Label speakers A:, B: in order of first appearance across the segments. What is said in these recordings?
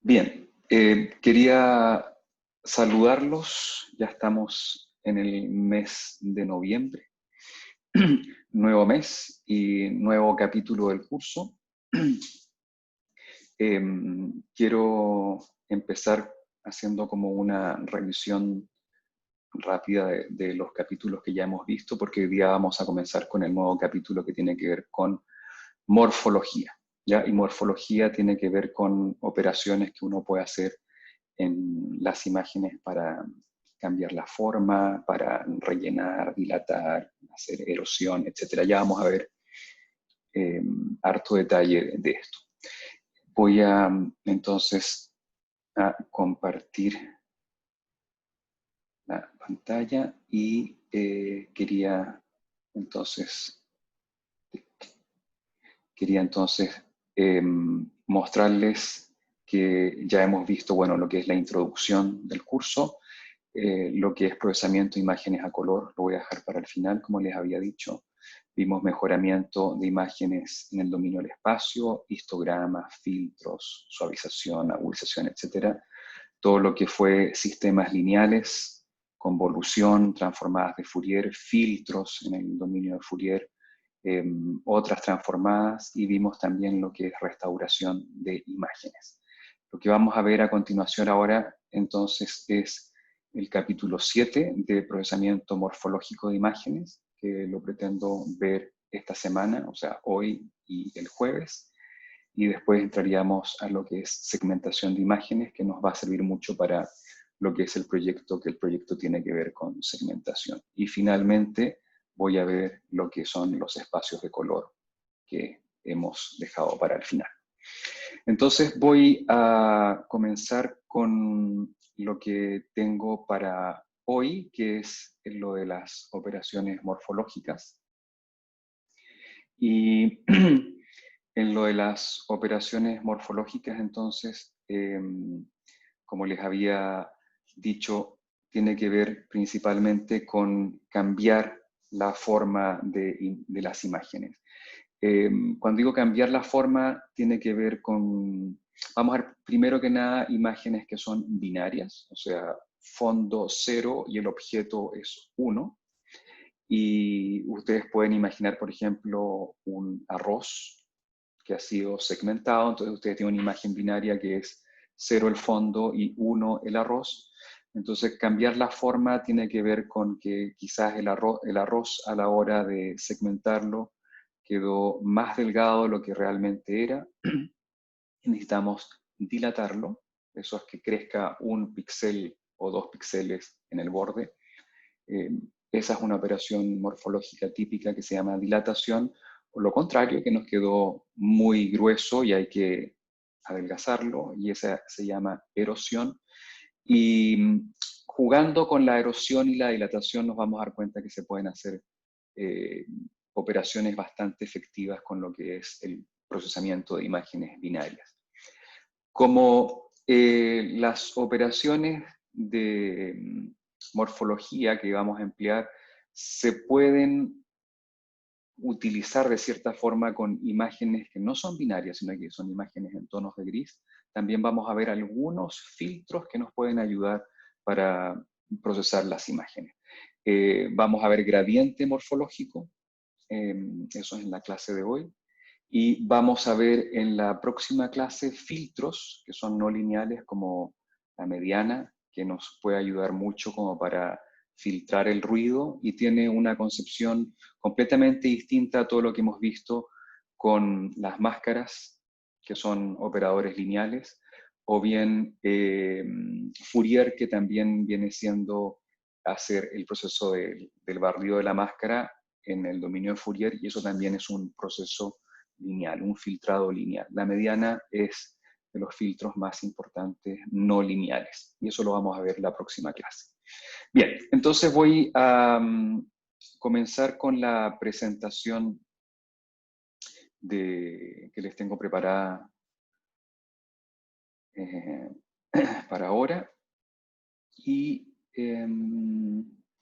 A: Bien, quería saludarlos. Ya estamos en el mes de noviembre, nuevo mes y nuevo capítulo del curso. Quiero empezar haciendo como una revisión rápida de los capítulos que ya hemos visto, porque hoy día vamos a comenzar con el nuevo capítulo que tiene que ver con morfología, ¿ya? Y morfología tiene que ver con operaciones que uno puede hacer en las imágenes para cambiar la forma, para rellenar, dilatar, hacer erosión, etc. Ya vamos a ver harto detalle de esto. Voy a entonces a compartir la pantalla y entonces, quería entonces mostrarles que ya hemos visto, bueno, lo que es la introducción del curso, lo que es procesamiento de imágenes a color, lo voy a dejar para el final, como les había dicho. Vimos mejoramiento de imágenes en el dominio del espacio, histogramas, filtros, suavización, agudización, etc. Todo lo que fue sistemas lineales, convolución, transformadas de Fourier, filtros en el dominio de Fourier, otras transformadas, y vimos también lo que es restauración de imágenes. Lo que vamos a ver a continuación ahora, entonces, es el capítulo 7 de procesamiento morfológico de imágenes, que lo pretendo ver esta semana, o sea, hoy y el jueves, y después entraríamos a lo que es segmentación de imágenes, que nos va a servir mucho para lo que es el proyecto, que el proyecto tiene que ver con segmentación. Y finalmente voy a ver lo que son los espacios de color que hemos dejado para el final. Entonces voy a comenzar con lo que tengo para hoy, que es lo de las operaciones morfológicas. Y en lo de las operaciones morfológicas, entonces, como les había dicho, tiene que ver principalmente con cambiar la forma de las imágenes. Cuando digo cambiar la forma, tiene que ver con, vamos a ver, primero que nada, imágenes que son binarias, o sea, fondo 0 y el objeto es 1. Y ustedes pueden imaginar, por ejemplo, un arroz que ha sido segmentado. Entonces ustedes tienen una imagen binaria que es 0 el fondo y 1 el arroz. Entonces cambiar la forma tiene que ver con que quizás el arroz a la hora de segmentarlo quedó más delgado de lo que realmente era. Y necesitamos dilatarlo. Eso es que crezca un píxel o 2 píxeles en el borde. Esa es una operación morfológica típica que se llama dilatación, o lo contrario, que nos quedó muy grueso y hay que adelgazarlo, y esa se llama erosión. Y jugando con la erosión y la dilatación nos vamos a dar cuenta que se pueden hacer eh, operaciones bastante efectivas con lo que es el procesamiento de imágenes binarias. Como las operaciones de morfología que vamos a emplear se pueden utilizar de cierta forma con imágenes que no son binarias, sino que son imágenes en tonos de gris, también vamos a ver algunos filtros que nos pueden ayudar para procesar las imágenes. Vamos a ver gradiente morfológico, eso es en la clase de hoy. Y vamos a ver en la próxima clase filtros que son no lineales, como la mediana, que nos puede ayudar mucho como para filtrar el ruido, y tiene una concepción completamente distinta a todo lo que hemos visto con las máscaras, que son operadores lineales, o bien Fourier, que también viene siendo hacer el proceso del barrido de la máscara en el dominio de Fourier, y eso también es un proceso lineal, un filtrado lineal. La mediana es de los filtros más importantes no lineales, y eso lo vamos a ver en la próxima clase. Bien, entonces voy a comenzar con la presentación que les tengo preparada para ahora. Y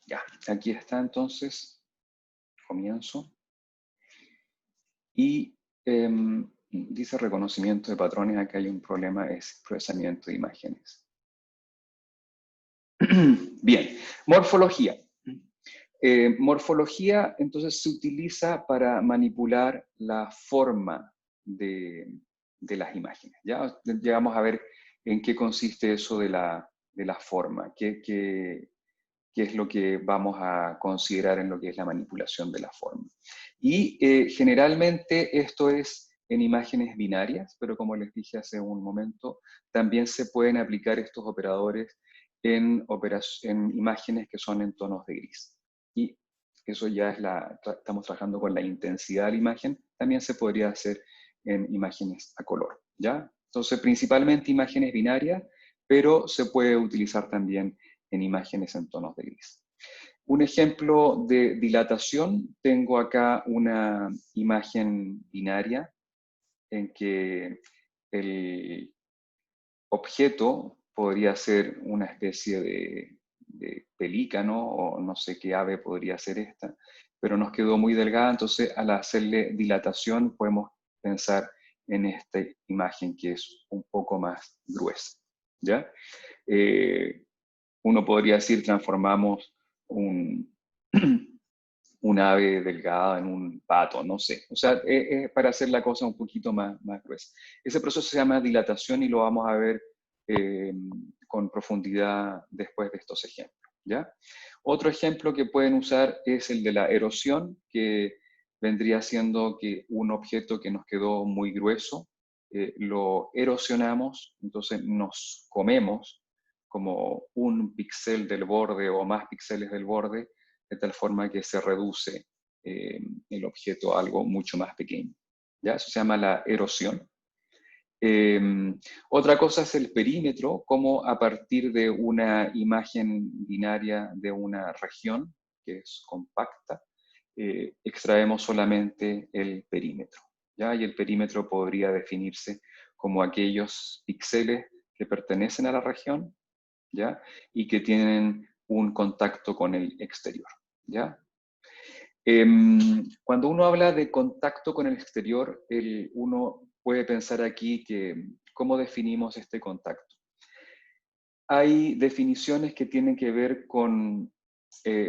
A: ya, aquí está entonces, comienzo. Y Dice reconocimiento de patrones, acá hay un problema, es procesamiento de imágenes. Bien, morfología. Morfología, entonces, se utiliza para manipular la forma de las imágenes. Ya llegamos a ver en qué consiste eso de la forma, qué es lo que vamos a considerar en lo que es la manipulación de la forma. Y generalmente esto es en imágenes binarias, pero como les dije hace un momento, también se pueden aplicar estos operadores en imágenes que son en tonos de gris. Y eso ya es estamos trabajando con la intensidad de la imagen, también se podría hacer en imágenes a color, ¿ya? Entonces, principalmente imágenes binarias, pero se puede utilizar también en imágenes en tonos de gris. Un ejemplo de dilatación, tengo acá una imagen binaria en que el objeto podría ser una especie de pelícano o no sé qué ave podría ser esta, pero nos quedó muy delgada, entonces al hacerle dilatación podemos pensar en esta imagen que es un poco más gruesa, ¿ya? Uno podría decir transformamos un, un ave delgada en un pato, no sé. O sea, para hacer la cosa un poquito más gruesa. Ese proceso se llama dilatación y lo vamos a ver con profundidad después de estos ejemplos, ¿ya? Otro ejemplo que pueden usar es el de la erosión, que vendría siendo que un objeto que nos quedó muy grueso, lo erosionamos, entonces nos comemos como un píxel del borde o más píxeles del borde, de tal forma que se reduce el objeto a algo mucho más pequeño. ¿Ya? Eso se llama la erosión. Otra cosa es el perímetro, como a partir de una imagen binaria de una región, que es compacta, extraemos solamente el perímetro, ¿ya? Y el perímetro podría definirse como aquellos píxeles que pertenecen a la región, ¿ya? Y que tienen un contacto con el exterior, ¿ya? Cuando uno habla de contacto con el exterior, uno puede pensar aquí que cómo definimos este contacto. Hay definiciones que tienen que ver con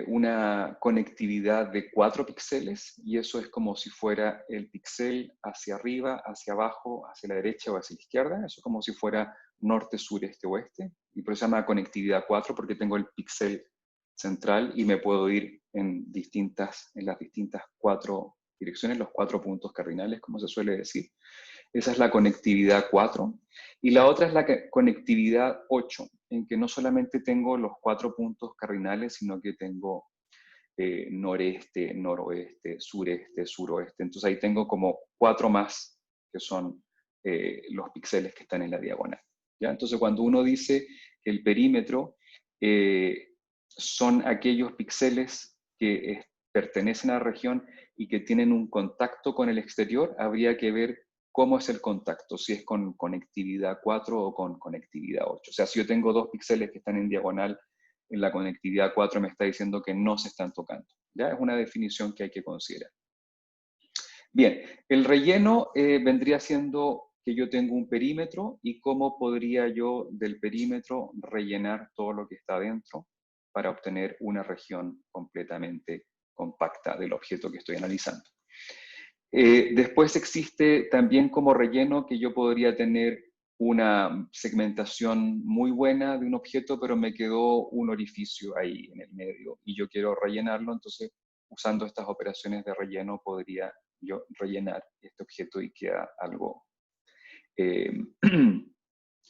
A: una conectividad de 4 píxeles y eso es como si fuera el píxel hacia arriba, hacia abajo, hacia la derecha o hacia la izquierda. Eso es como si fuera norte, sur, este, oeste. Y por eso se llama conectividad 4 porque tengo el píxel central y me puedo ir en las distintas 4 direcciones, los 4 puntos cardinales, como se suele decir. Esa es la conectividad 4. Y la otra es la conectividad 8, en que no solamente tengo los 4 puntos cardinales, sino que tengo noreste, noroeste, sureste, suroeste. Entonces ahí tengo como 4 más, que son los píxeles que están en la diagonal, ¿ya? Entonces cuando uno dice que el perímetro son aquellos píxeles que pertenecen a la región y que tienen un contacto con el exterior, habría que ver cómo es el contacto, si es con conectividad 4 o con conectividad 8. O sea, si yo tengo 2 píxeles que están en diagonal, en la conectividad 4 me está diciendo que no se están tocando. ¿Ya? Es una definición que hay que considerar. Bien, el relleno vendría siendo que yo tengo un perímetro y cómo podría yo del perímetro rellenar todo lo que está dentro para obtener una región completamente compacta del objeto que estoy analizando. Después existe también como relleno que yo podría tener una segmentación muy buena de un objeto, pero me quedó un orificio ahí en el medio y yo quiero rellenarlo, entonces usando estas operaciones de relleno podría yo rellenar este objeto y queda algo eh,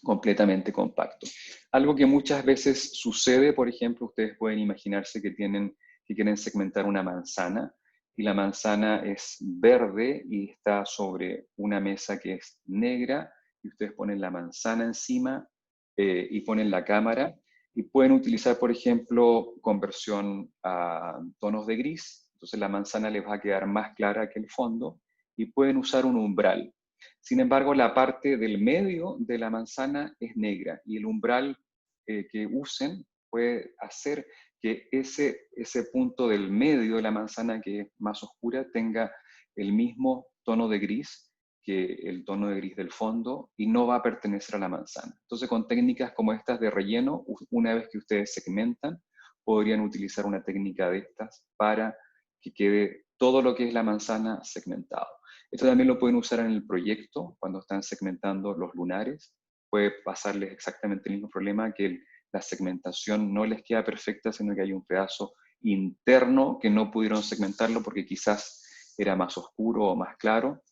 A: completamente compacto. Algo que muchas veces sucede, por ejemplo, ustedes pueden imaginarse que quieren segmentar una manzana y la manzana es verde y está sobre una mesa que es negra y ustedes ponen la manzana encima y ponen la cámara y pueden utilizar, por ejemplo, conversión a tonos de gris, entonces la manzana les va a quedar más clara que el fondo y pueden usar un umbral. Sin embargo, la parte del medio de la manzana es negra y el umbral que usen puede hacer que ese punto del medio de la manzana que es más oscura tenga el mismo tono de gris que el tono de gris del fondo y no va a pertenecer a la manzana. Entonces, con técnicas como estas de relleno, una vez que ustedes segmentan, podrían utilizar una técnica de estas para que quede todo lo que es la manzana segmentado. Esto también lo pueden usar en el proyecto, cuando están segmentando los lunares. Puede pasarles exactamente el mismo problema, que la segmentación no les queda perfecta, sino que hay un pedazo interno que no pudieron segmentarlo porque quizás era más oscuro o más claro,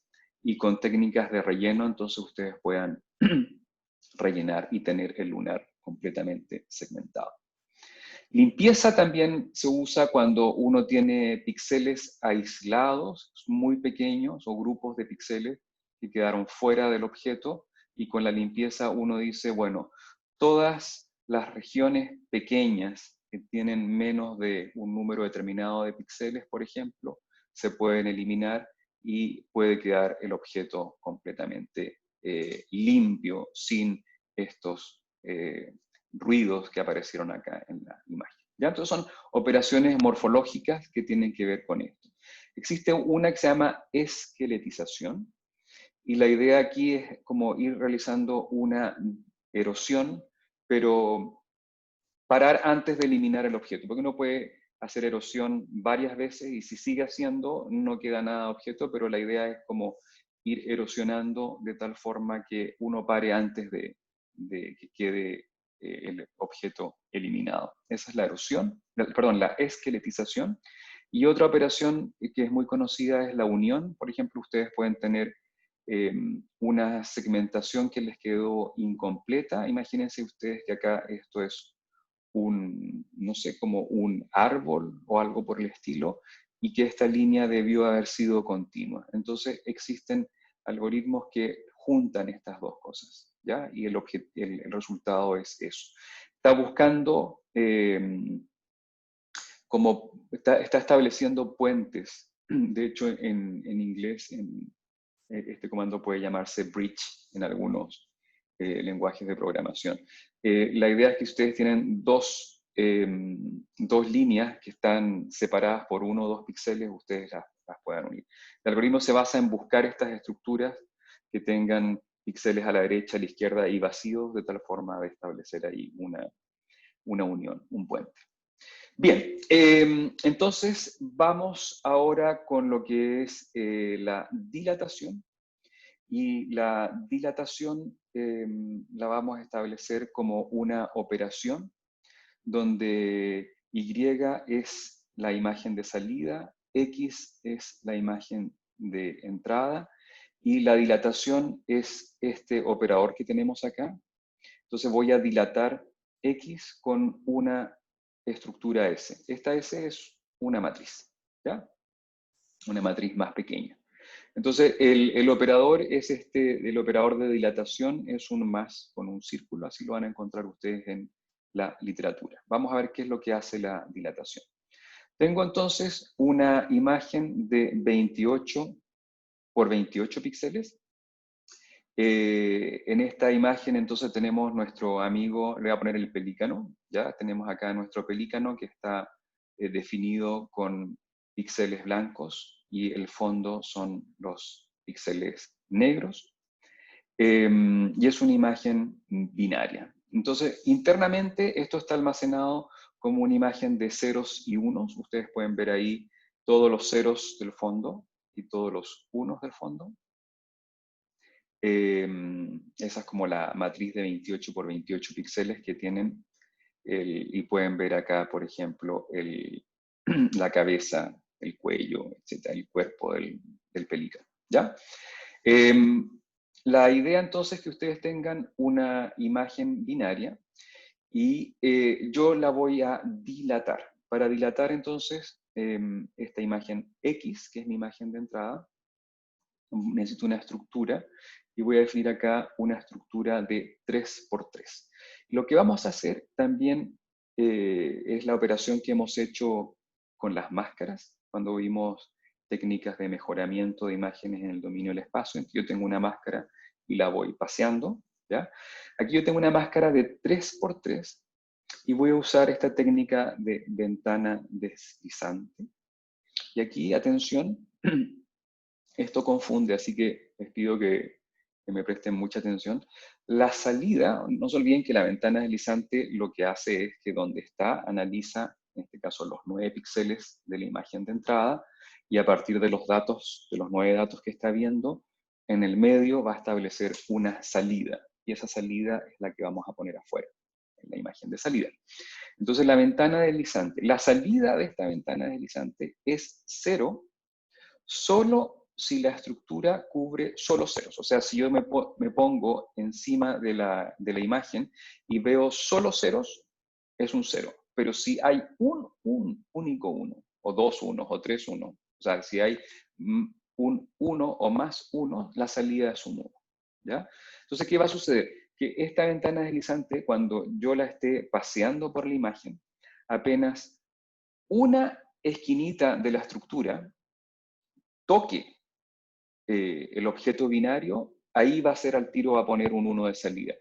A: y con técnicas de relleno, entonces ustedes puedan rellenar y tener el lunar completamente segmentado. Limpieza también se usa cuando uno tiene píxeles aislados, muy pequeños, o grupos de píxeles que quedaron fuera del objeto, y con la limpieza uno dice, bueno, todas las regiones pequeñas que tienen menos de un número determinado de píxeles, por ejemplo, se pueden eliminar y puede quedar el objeto completamente limpio, sin estos ruidos que aparecieron acá en la imagen. ¿Ya? Entonces son operaciones morfológicas que tienen que ver con esto. Existe una que se llama esqueletización, y la idea aquí es como ir realizando una erosión, pero parar antes de eliminar el objeto, porque uno puede hacer erosión varias veces y si sigue haciendo no queda nada de objeto, pero la idea es como ir erosionando de tal forma que uno pare antes de que quede el objeto eliminado. Esa es la erosión, perdón, la esqueletización. Y otra operación que es muy conocida es la unión. Por ejemplo, ustedes pueden tener una segmentación que les quedó incompleta. Imagínense ustedes que acá esto es no sé, como un árbol o algo por el estilo, y que esta línea debió haber sido continua. Entonces existen algoritmos que juntan estas dos cosas, ¿ya? Y el resultado es eso. Está buscando, está estableciendo puentes. De hecho, en inglés, este comando puede llamarse bridge en algunos lenguajes de programación. La idea es que ustedes tienen dos líneas que están separadas por 1 o 2 píxeles, ustedes las puedan unir. El algoritmo se basa en buscar estas estructuras que tengan píxeles a la derecha, a la izquierda y vacíos, de tal forma de establecer ahí una unión, un puente. Bien, entonces vamos ahora con lo que es la dilatación. Y la dilatación la vamos a establecer como una operación donde Y es la imagen de salida, X es la imagen de entrada, y la dilatación es este operador que tenemos acá. Entonces voy a dilatar X con una estructura S. Esta S es una matriz, ¿ya? Una matriz más pequeña. Entonces, el operador es el operador de dilatación es un más con un círculo, así lo van a encontrar ustedes en la literatura. Vamos a ver qué es lo que hace la dilatación. Tengo entonces una imagen de 28 por 28 píxeles. En esta imagen entonces tenemos nuestro amigo, le voy a poner el pelícano, ya tenemos acá nuestro pelícano que está definido con píxeles blancos y el fondo son los píxeles negros. Y es una imagen binaria. Entonces, internamente esto está almacenado como una imagen de ceros y unos. Ustedes pueden ver ahí todos los ceros del fondo y todos los unos del fondo. Esa es como la matriz de 28 por 28 píxeles que tienen. Y pueden ver acá, por ejemplo, la cabeza, el cuello, etcétera, el cuerpo del pelícano. ¿Ya? La idea entonces es que ustedes tengan una imagen binaria y yo la voy a dilatar. Para dilatar entonces esta imagen X, que es mi imagen de entrada, necesito una estructura y voy a definir acá una estructura de 3×3. Lo que vamos a hacer también es la operación que hemos hecho con las máscaras, cuando vimos técnicas de mejoramiento de imágenes en el dominio del espacio. Yo tengo una máscara y la voy paseando, ¿ya? Aquí yo tengo una máscara de 3×3 y voy a usar esta técnica de ventana deslizante. Y aquí, atención, esto confunde, así que les pido que me presten mucha atención. La salida, no se olviden que la ventana deslizante lo que hace es que donde está, analiza, en este caso, los 9 píxeles de la imagen de entrada, y a partir de los datos, de los 9 datos que está viendo, en el medio va a establecer una salida, y esa salida es la que vamos a poner afuera, en la imagen de salida. Entonces la ventana deslizante, la salida de esta ventana deslizante es 0, solo si la estructura cubre solo ceros. O sea, si yo me pongo encima de la imagen y veo solo ceros, es un 0. Pero si hay un único 1, o 2 unos, o 3 unos, o sea, si hay un 1 o más 1, la salida es un 1. ¿Ya? Entonces, ¿qué va a suceder? Que esta ventana deslizante, cuando yo la esté paseando por la imagen, apenas una esquinita de la estructura toque el objeto binario, ahí va a ser al tiro, va a poner un 1 de salida.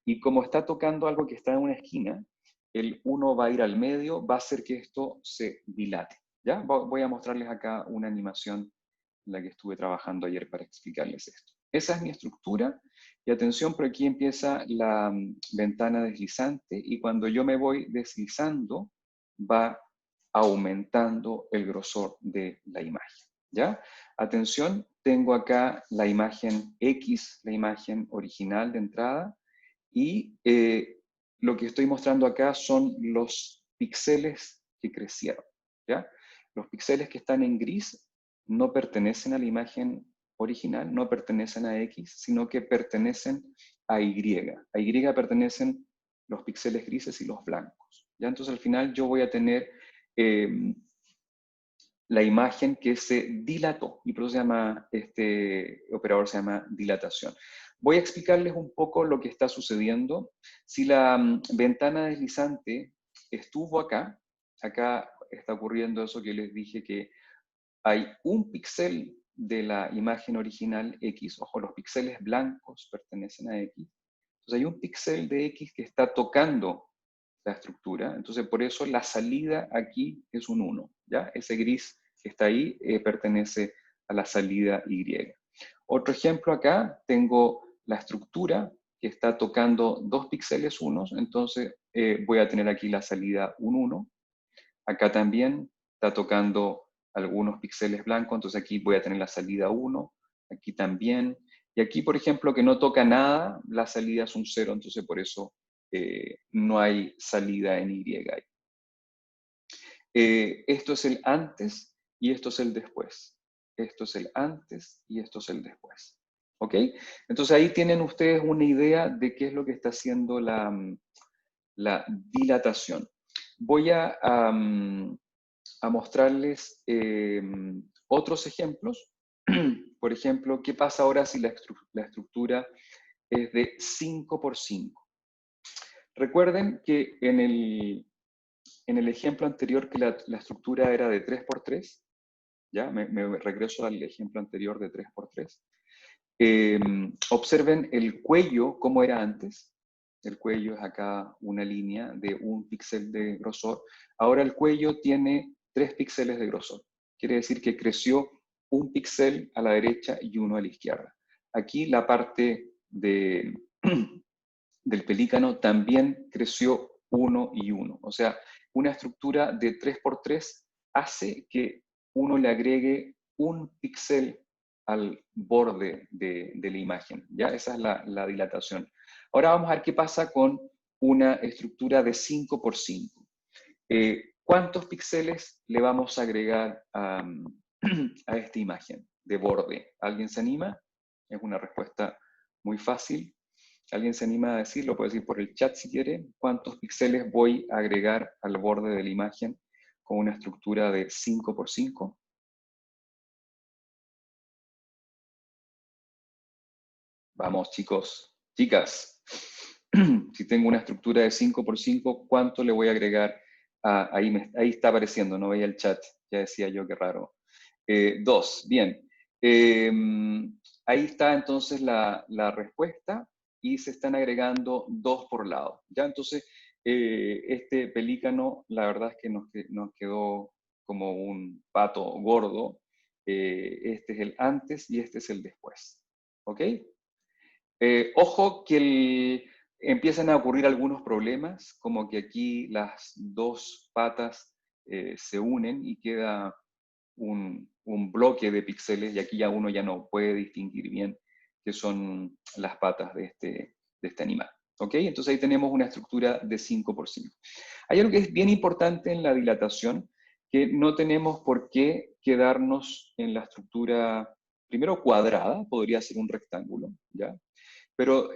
A: Y como está tocando algo que está en una esquina, el 1 va a ir al medio, va a hacer que esto se dilate. ¿Ya? Voy a mostrarles acá una animación en la que estuve trabajando ayer para explicarles esto. Esa es mi estructura, y atención, por aquí empieza la ventana deslizante, y cuando yo me voy deslizando, va aumentando el grosor de la imagen. ¿Ya? Atención, tengo acá la imagen X, la imagen original de entrada, y lo que estoy mostrando acá son los píxeles que crecieron. ¿Ya? Los píxeles que están en gris no pertenecen a la imagen original, no pertenecen a X, sino que pertenecen a Y. A Y pertenecen los píxeles grises y los blancos. ¿Ya? Entonces al final yo voy a tener la imagen que se dilató, y por eso se llama, este operador se llama dilatación. Voy a explicarles un poco lo que está sucediendo. Si la ventana deslizante estuvo acá, acá está ocurriendo eso que les dije, que hay un píxel de la imagen original X, ojo, los píxeles blancos pertenecen a X, entonces hay un píxel de X que está tocando la estructura, entonces por eso la salida aquí es un 1, ¿ya? Ese gris que está ahí pertenece a la salida Y. Otro ejemplo acá, tengo la estructura que está tocando 2 píxeles unos, entonces voy a tener aquí la salida un 1. Acá también está tocando algunos píxeles blancos, entonces aquí voy a tener la salida 1, aquí también. Y aquí, por ejemplo, que no toca nada, la salida es un 0, entonces por eso no hay salida en Y. Esto es el antes y esto es el después. Esto es el antes y esto es el después. ¿Ok? Entonces ahí tienen ustedes una idea de qué es lo que está haciendo la dilatación. Voy a mostrarles otros ejemplos. Por ejemplo, ¿qué pasa ahora si la estructura es de 5 por 5? Recuerden que en el ejemplo anterior que la estructura era de 3 por 3, ¿ya? Me regreso al ejemplo anterior de 3 por 3. Observen el cuello, cómo era antes. El cuello es acá una línea de 1 píxel de grosor. Ahora el cuello tiene 3 píxeles de grosor. Quiere decir que creció 1 píxel a la derecha y 1 a la izquierda. Aquí la parte del pelícano también creció 1 y 1. O sea, una estructura de 3 por 3 hace que uno le agregue 1 píxel al borde de la imagen. ¿Ya? Esa es la dilatación. Ahora vamos a ver qué pasa con una estructura de 5 por 5. ¿Cuántos píxeles le vamos a agregar a esta imagen de borde? ¿Alguien se anima? Es una respuesta muy fácil. ¿Alguien se anima a decirlo? Puede decir por el chat si quiere. ¿Cuántos píxeles voy a agregar al borde de la imagen con una estructura de 5 por 5? Vamos, chicos, chicas. Si tengo una estructura de 5 por 5, ¿cuánto le voy a agregar? Ahí está apareciendo, no veía el chat. Ya decía yo, qué raro. 2, bien. Ahí está entonces la respuesta, y se están agregando 2 por lado. ¿Ya? Entonces, este pelícano, la verdad es que nos quedó como un pato gordo. Este es el antes y este es el después. ¿Ok? Ojo que empiezan a ocurrir algunos problemas, como que aquí las dos patas se unen y queda un bloque de píxeles, y aquí ya uno ya no puede distinguir bien qué son las patas de este animal. ¿Ok? Entonces ahí tenemos una estructura de 5 por 5. Hay algo que es bien importante en la dilatación, que no tenemos por qué quedarnos en la estructura, primero cuadrada, podría ser un rectángulo, ¿ya? Pero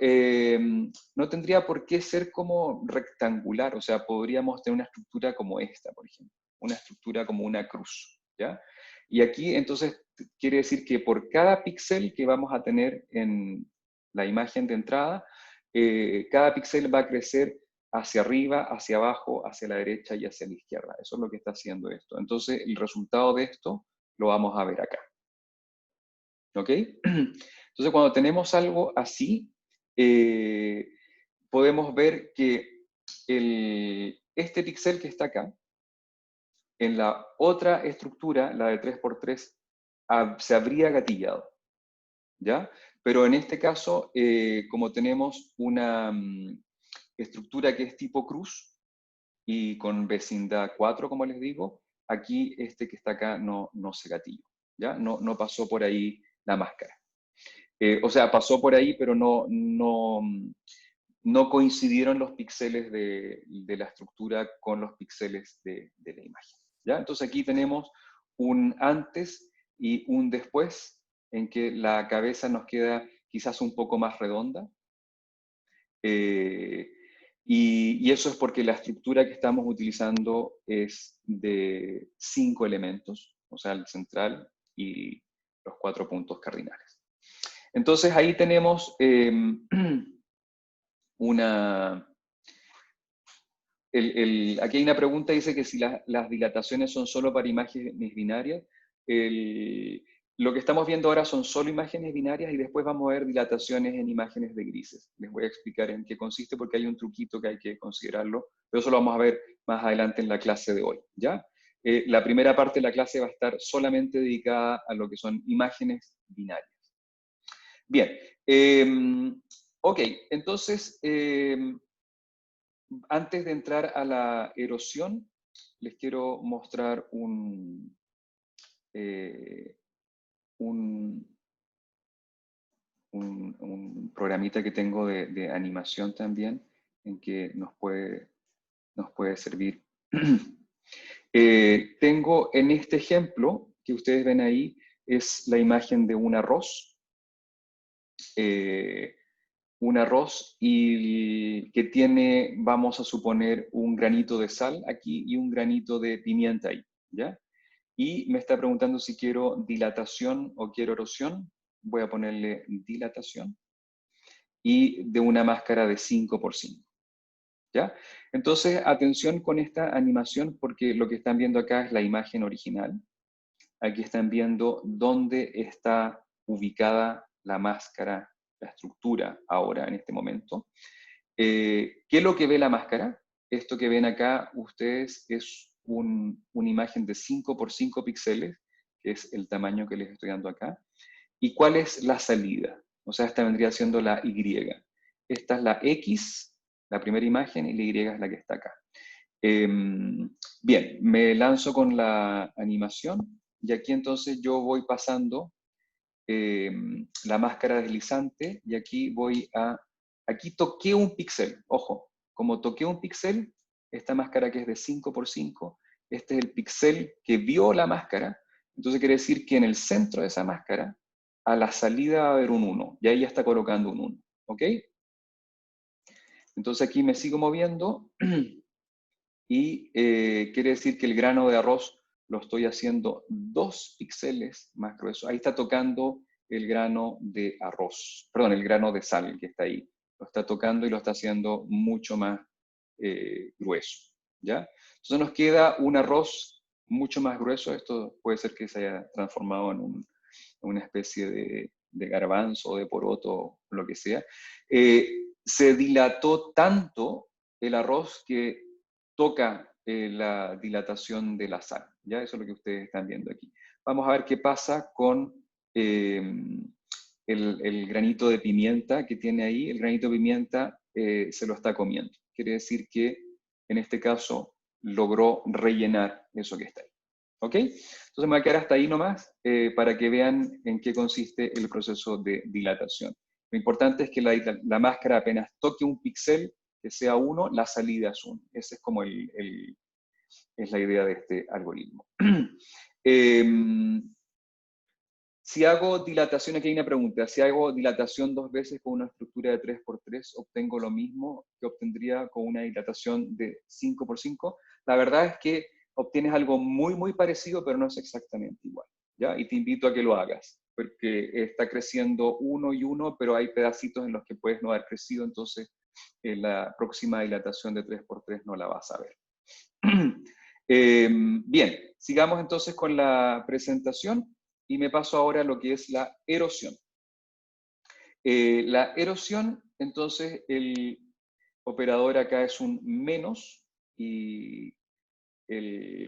A: no tendría por qué ser como rectangular, o sea, podríamos tener una estructura como esta, por ejemplo, una estructura como una cruz, ¿ya? Y aquí entonces quiere decir que por cada píxel que vamos a tener en la imagen de entrada, cada píxel va a crecer hacia arriba, hacia abajo, hacia la derecha y hacia la izquierda. Eso es lo que está haciendo esto. Entonces, el resultado de esto lo vamos a ver acá. ¿Ok? Entonces, cuando tenemos algo así, podemos ver que este píxel que está acá, en la otra estructura, la de 3x3, se habría gatillado, ¿ya? Pero en este caso, como tenemos una estructura que es tipo cruz y con vecindad 4, como les digo, aquí este que está acá no se gatilló, ¿ya? No pasó por ahí la máscara. O sea, pasó por ahí, pero no coincidieron los píxeles de la estructura con los píxeles de la imagen, ¿ya? Entonces aquí tenemos un antes y un después, en que la cabeza nos queda quizás un poco más redonda. Y eso es porque la estructura que estamos utilizando es de 5 elementos, o sea, el central y los 4 puntos cardinales. Entonces ahí tenemos una... aquí hay una pregunta, dice que si las dilataciones son solo para imágenes binarias. Lo que estamos viendo ahora son solo imágenes binarias y después vamos a ver dilataciones en imágenes de grises. Les voy a explicar en qué consiste porque hay un truquito que hay que considerarlo, pero eso lo vamos a ver más adelante en la clase de hoy, ¿ya? La primera parte de la clase va a estar solamente dedicada a lo que son imágenes binarias. Bien, ok, entonces, antes de entrar a la erosión, les quiero mostrar eh, un, un programita que tengo de animación también, en que nos puede servir. Tengo en este ejemplo, que ustedes ven ahí, es la imagen de un arroz. Un arroz y que tiene, vamos a suponer, un granito de sal aquí y un granito de pimienta ahí, ¿ya? Y me está preguntando si quiero dilatación o quiero erosión. Voy a ponerle dilatación y de una máscara de 5 por 5, ¿ya? Entonces, atención con esta animación porque lo que están viendo acá es la imagen original. Aquí están viendo dónde está ubicada la máscara, la estructura ahora en este momento. ¿Qué es lo que ve la máscara? Esto que ven acá ustedes es una imagen de 5 por 5 píxeles, que es el tamaño que les estoy dando acá. ¿Y cuál es la salida? O sea, esta vendría siendo la Y. Esta es la X, la primera imagen, y la Y es la que está acá. Bien, me lanzo con la animación y aquí entonces yo voy pasando la máscara deslizante y aquí toqué un píxel, ojo, como toqué un píxel, esta máscara que es de 5 por 5, este es el píxel que vio la máscara, entonces quiere decir que en el centro de esa máscara, a la salida va a haber un 1, y ahí ya está colocando un 1, ¿ok? Entonces aquí me sigo moviendo y quiere decir que el grano de arroz lo estoy haciendo 2 píxeles más grueso. Ahí está tocando el grano de arroz, perdón, el grano de sal que está ahí. Lo está tocando y lo está haciendo mucho más grueso, ¿ya? Entonces nos queda un arroz mucho más grueso. Esto puede ser que se haya transformado en una especie de garbanzo o de poroto, lo que sea. Se dilató tanto el arroz que toca la dilatación de la sal, ¿ya? Eso es lo que ustedes están viendo aquí. Vamos a ver qué pasa con el granito de pimienta que tiene ahí, el granito de pimienta se lo está comiendo. Quiere decir que en este caso logró rellenar eso que está ahí. ¿Ok? Entonces me voy a quedar hasta ahí nomás para que vean en qué consiste el proceso de dilatación. Lo importante es que la máscara apenas toque un píxel, que sea 1, la salida es 1. Esa es como es la idea de este algoritmo. Si hago dilatación, aquí hay una pregunta, si hago dilatación 2 veces con una estructura de 3×3, ¿obtengo lo mismo que obtendría con una dilatación de 5×5? La verdad es que obtienes algo muy, muy parecido, pero no es exactamente igual, ¿ya? Y te invito a que lo hagas, porque está creciendo 1 y 1, pero hay pedacitos en los que puedes no haber crecido, entonces la próxima dilatación de 3×3 no la vas a ver. Bien, sigamos entonces con la presentación. Y me paso ahora a lo que es la erosión. La erosión, entonces, el operador acá es un menos y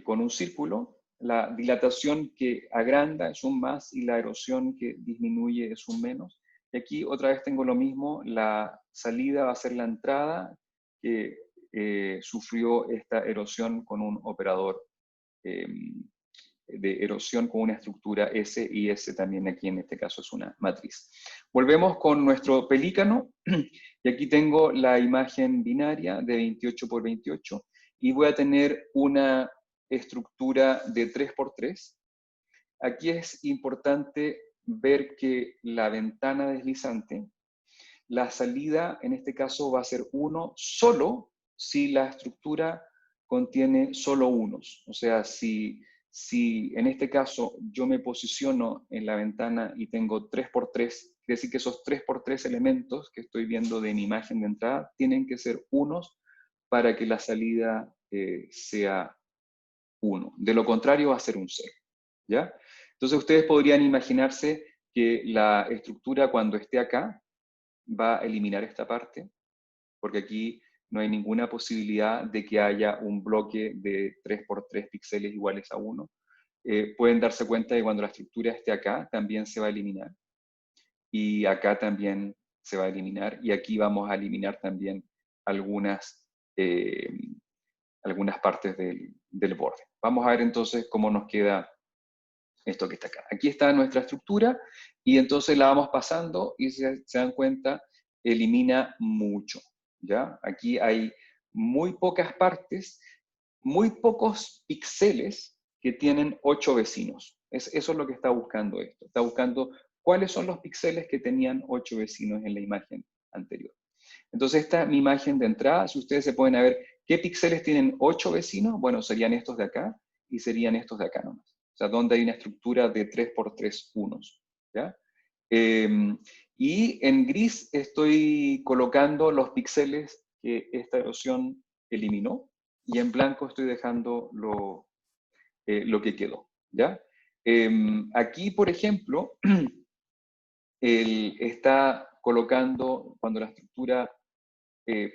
A: con un círculo. La dilatación que agranda es un más y la erosión que disminuye es un menos. Y aquí otra vez tengo lo mismo, la salida va a ser la entrada que sufrió esta erosión con un operador de erosión con una estructura S y S también aquí en este caso es una matriz. Volvemos con nuestro pelícano y aquí tengo la imagen binaria de 28×28 y voy a tener una estructura de 3×3. Aquí es importante ver que la ventana deslizante, la salida en este caso va a ser 1 solo si la estructura contiene solo unos. O sea, si en este caso yo me posiciono en la ventana y tengo 3×3, quiere decir que esos 3×3 elementos que estoy viendo de mi imagen de entrada tienen que ser unos para que la salida sea 1. De lo contrario va a ser un 0. ¿Ya? Entonces ustedes podrían imaginarse que la estructura cuando esté acá va a eliminar esta parte, porque aquí no hay ninguna posibilidad de que haya un bloque de 3×3 píxeles iguales a 1. Pueden darse cuenta de que cuando la estructura esté acá, también se va a eliminar. Y acá también se va a eliminar. Y aquí vamos a eliminar también algunas, algunas partes del borde. Vamos a ver entonces cómo nos queda esto que está acá. Aquí está nuestra estructura y entonces la vamos pasando y se dan cuenta, elimina mucho. ¿Ya? Aquí hay muy pocas partes, muy pocos píxeles que tienen 8 vecinos. Eso es lo que está buscando esto. Está buscando cuáles son los píxeles que tenían 8 vecinos en la imagen anterior. Entonces esta es mi imagen de entrada. Si ustedes se pueden ver qué píxeles tienen 8 vecinos, bueno, serían estos de acá y serían estos de acá nomás. O sea, donde hay una estructura de 3×3 unos. ¿Ya? Y en gris estoy colocando los píxeles que esta erosión eliminó y en blanco estoy dejando lo que quedó. ¿Ya? Aquí, por ejemplo, está colocando, cuando la estructura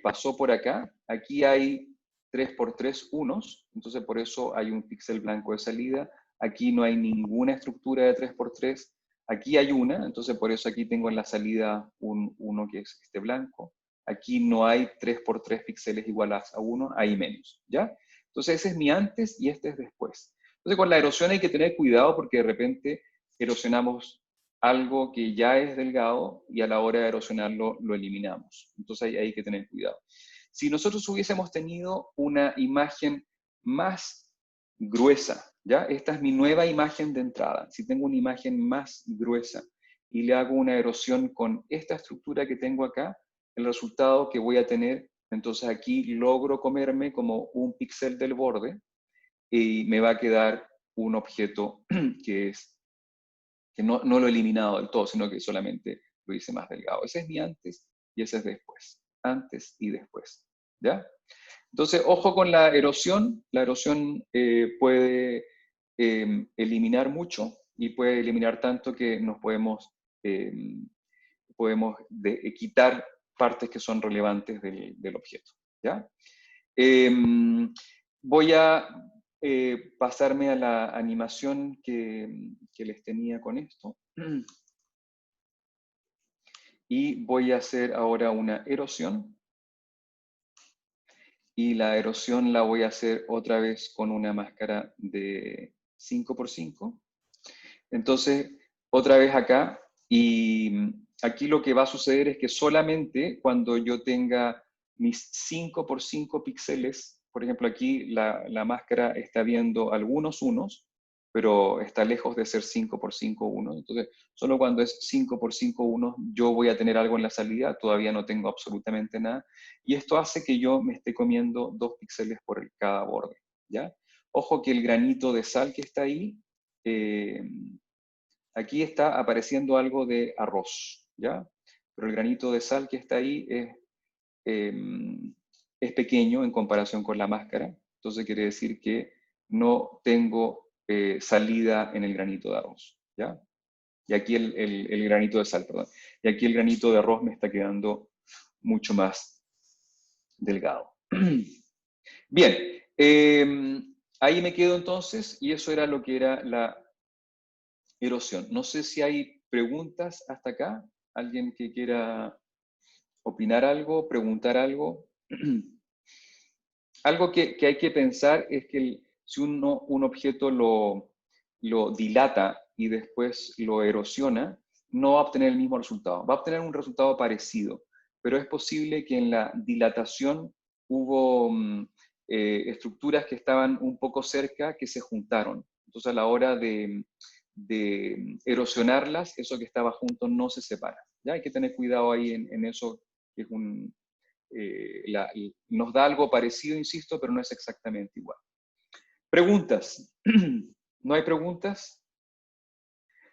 A: pasó por acá, aquí hay 3×3 unos, entonces por eso hay un píxel blanco de salida. Aquí no hay ninguna estructura de 3×3, aquí hay una, entonces por eso aquí tengo en la salida un 1 que es este blanco. Aquí no hay 3×3 píxeles iguales a 1, hay menos, ¿ya? Entonces ese es mi antes y este es después. Entonces con la erosión hay que tener cuidado porque de repente erosionamos algo que ya es delgado y a la hora de erosionarlo lo eliminamos. Entonces ahí hay que tener cuidado. Si nosotros hubiésemos tenido una imagen más gruesa, ¿ya? Esta es mi nueva imagen de entrada. Si tengo una imagen más gruesa y le hago una erosión con esta estructura que tengo acá, el resultado que voy a tener, entonces aquí logro comerme como un píxel del borde y me va a quedar un objeto que no lo he eliminado del todo, sino que solamente lo hice más delgado. Ese es mi antes y ese es después. Antes y después. ¿Ya? Entonces, ojo con la erosión. La erosión puede eliminar mucho y puede eliminar tanto que nos podemos quitar partes que son relevantes del objeto. ¿Ya? Voy a pasarme a la animación que les tenía con esto. y voy a hacer ahora una erosión. Y la erosión la voy a hacer otra vez con una máscara de 5×5. Entonces, otra vez acá, y aquí lo que va a suceder es que solamente cuando yo tenga mis 5×5 píxeles, por ejemplo, aquí la máscara está viendo algunos unos, pero está lejos de ser 5×5 unos. Entonces, solo cuando es 5×5 unos, yo voy a tener algo en la salida, todavía no tengo absolutamente nada. Y esto hace que yo me esté comiendo 2 píxeles por cada borde, ¿ya? Ojo que el granito de sal que está ahí, aquí está apareciendo algo de arroz, ¿ya? Pero el granito de sal que está ahí es pequeño en comparación con la máscara, entonces quiere decir que no tengo salida en el granito de arroz, ¿ya? Y aquí el granito de sal, perdón. Y aquí el granito de arroz me está quedando mucho más delgado. Bien, ahí me quedo entonces, y eso era lo que era la erosión. No sé si hay preguntas hasta acá. ¿Alguien que quiera opinar algo, preguntar algo? Algo que hay que pensar es que si un objeto lo dilata y después lo erosiona, no va a obtener el mismo resultado. Va a obtener un resultado parecido, pero es posible que en la dilatación hubo estructuras que estaban un poco cerca que se juntaron. Entonces a la hora de erosionarlas, eso que estaba junto no se separa. ¿Ya? Hay que tener cuidado ahí en eso, que es nos da algo parecido, insisto, pero no es exactamente igual. Preguntas. ¿No hay preguntas?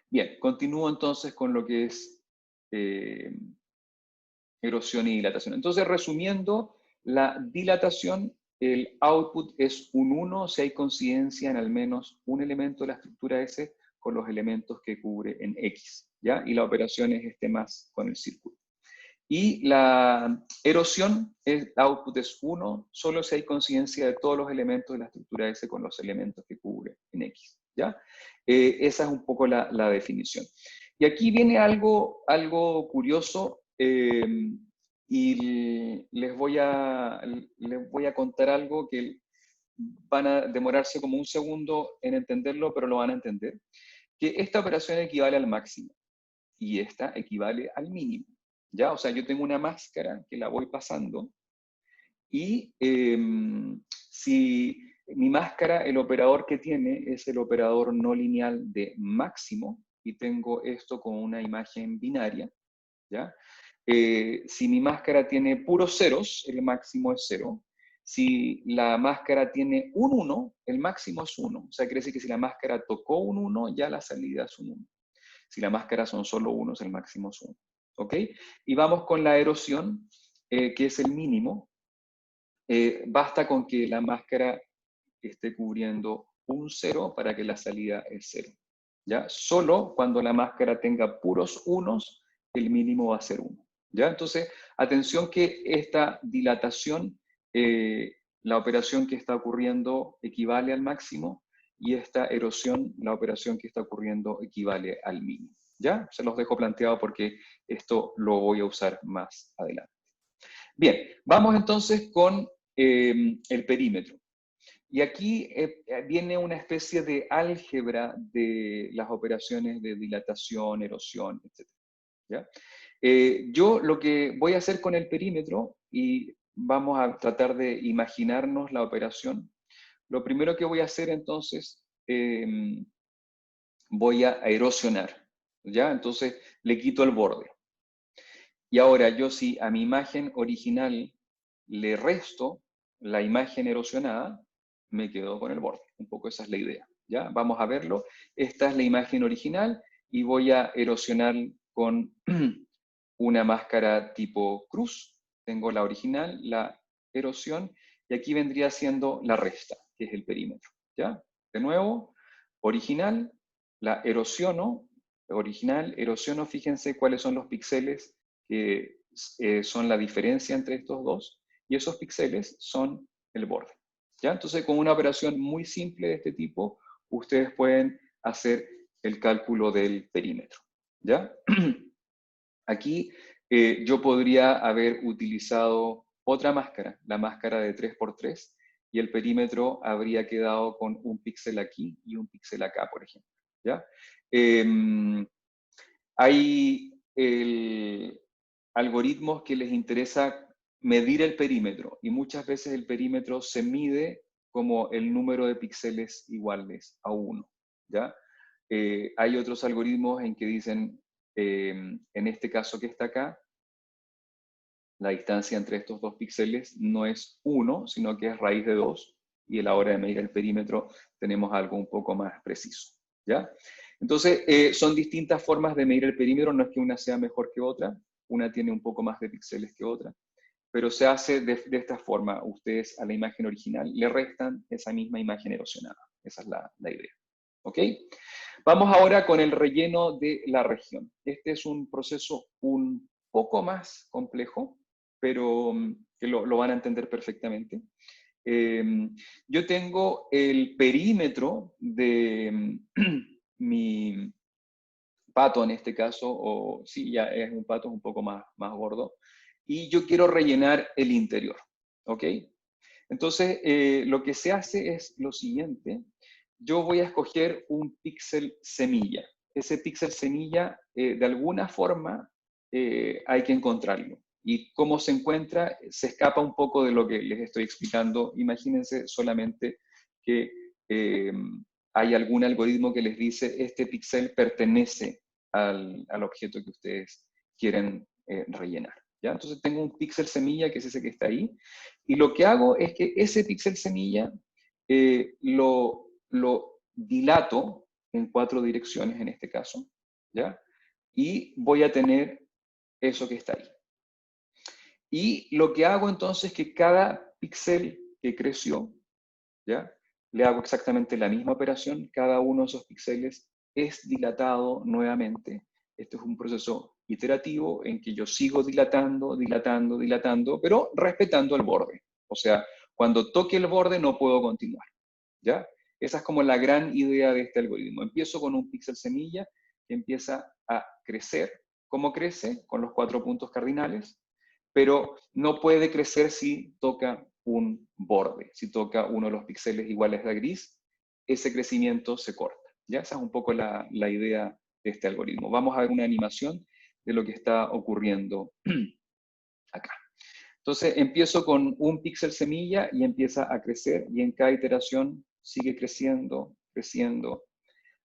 A: Bien, continúo entonces con lo que es erosión y dilatación. Entonces, resumiendo, la dilatación, el output es un 1 si hay coincidencia en al menos un elemento de la estructura S con los elementos que cubre en X, ¿ya? Y la operación es este más con el círculo. Y la erosión, el output es 1, solo si hay coincidencia de todos los elementos de la estructura S con los elementos que cubre en X, ¿ya? Esa es un poco la definición. Y aquí viene algo curioso, y les voy a contar algo que van a demorarse como un segundo en entenderlo, pero lo van a entender, que esta operación equivale al máximo y esta equivale al mínimo. ¿Ya? O sea, yo tengo una máscara que la voy pasando y si mi máscara, el operador que tiene es el operador no lineal de máximo y tengo esto con una imagen binaria, ¿ya? Si mi máscara tiene puros ceros, el máximo es 0. Si la máscara tiene un 1, el máximo es 1. O sea, quiere decir que si la máscara tocó un 1, ya la salida es un 1. Si la máscara son solo unos, el máximo es 1. ¿Ok? Y vamos con la erosión, que es el mínimo. Basta con que la máscara esté cubriendo un 0 para que la salida es 0. ¿Ya? Solo cuando la máscara tenga puros unos, el mínimo va a ser 1. ¿Ya? Entonces, atención que esta dilatación, la operación que está ocurriendo equivale al máximo, y esta erosión, la operación que está ocurriendo equivale al mínimo. ¿Ya? Se los dejo planteado porque esto lo voy a usar más adelante. Bien, vamos entonces con el perímetro. Y aquí viene una especie de álgebra de las operaciones de dilatación, erosión, etc. ¿Ya? Yo lo que voy a hacer con el perímetro, y vamos a tratar de imaginarnos la operación, lo primero que voy a hacer entonces, voy a erosionar. ¿Ya? Entonces le quito el borde. Y ahora yo si a mi imagen original le resto la imagen erosionada, me quedo con el borde. Un poco esa es la idea. ¿Ya? Vamos a verlo. Esta es la imagen original y voy a erosionar con una máscara tipo cruz. Tengo la original, la erosión, y aquí vendría siendo la resta, que es el perímetro. ¿Ya? De nuevo, original, la erosiono, original, erosiono, fíjense cuáles son los píxeles que son la diferencia entre estos dos, y esos píxeles son el borde. ¿Ya? Entonces, con una operación muy simple de este tipo, ustedes pueden hacer el cálculo del perímetro. ¿Ya? Aquí yo podría haber utilizado otra máscara, la máscara de 3x3, y el perímetro habría quedado con un píxel aquí y un píxel acá, por ejemplo. ¿Ya? Hay algoritmos que les interesa medir el perímetro, y muchas veces el perímetro se mide como el número de píxeles iguales a 1. ¿Ya? Hay otros algoritmos en que dicen, en este caso que está acá, la distancia entre estos dos píxeles no es 1, sino que es raíz de 2, y a la hora de medir el perímetro tenemos algo un poco más preciso. ¿Ya? Entonces, son distintas formas de medir el perímetro, no es que una sea mejor que otra, una tiene un poco más de píxeles que otra, pero se hace de esta forma. Ustedes a la imagen original le restan esa misma imagen erosionada. Esa es la idea. ¿Ok? Vamos ahora con el relleno de la región. Este es un proceso un poco más complejo, pero que lo van a entender perfectamente. Yo tengo el perímetro de mi pato en este caso, o sí, ya es un pato un poco más gordo, y yo quiero rellenar el interior, ¿ok? Entonces, lo que se hace es lo siguiente. Yo voy a escoger un píxel semilla. Ese píxel semilla, de alguna forma, hay que encontrarlo. Y cómo se encuentra, se escapa un poco de lo que les estoy explicando. Imagínense solamente que hay algún algoritmo que les dice, este píxel pertenece al objeto que ustedes quieren rellenar. ¿Ya? Entonces tengo un píxel semilla, que es ese que está ahí, y lo que hago es que ese píxel semilla lo dilato en 4 direcciones en este caso, ¿ya? Y voy a tener eso que está ahí. Y lo que hago entonces es que cada píxel que creció, ¿ya? Le hago exactamente la misma operación, cada uno de esos píxeles es dilatado nuevamente. Esto es un proceso iterativo en que yo sigo dilatando, dilatando, dilatando, pero respetando el borde. O sea, cuando toque el borde no puedo continuar, ¿ya? Esa es como la gran idea de este algoritmo. Empiezo con un píxel semilla que empieza a crecer. ¿Cómo crece? Con los 4 puntos cardinales, pero no puede crecer si toca un borde. Si toca uno de los píxeles iguales a gris, ese crecimiento se corta. ¿Ya? Esa es un poco la idea de este algoritmo. Vamos a ver una animación de lo que está ocurriendo acá. Entonces empiezo con un píxel semilla y empieza a crecer, y en cada iteración sigue creciendo, creciendo,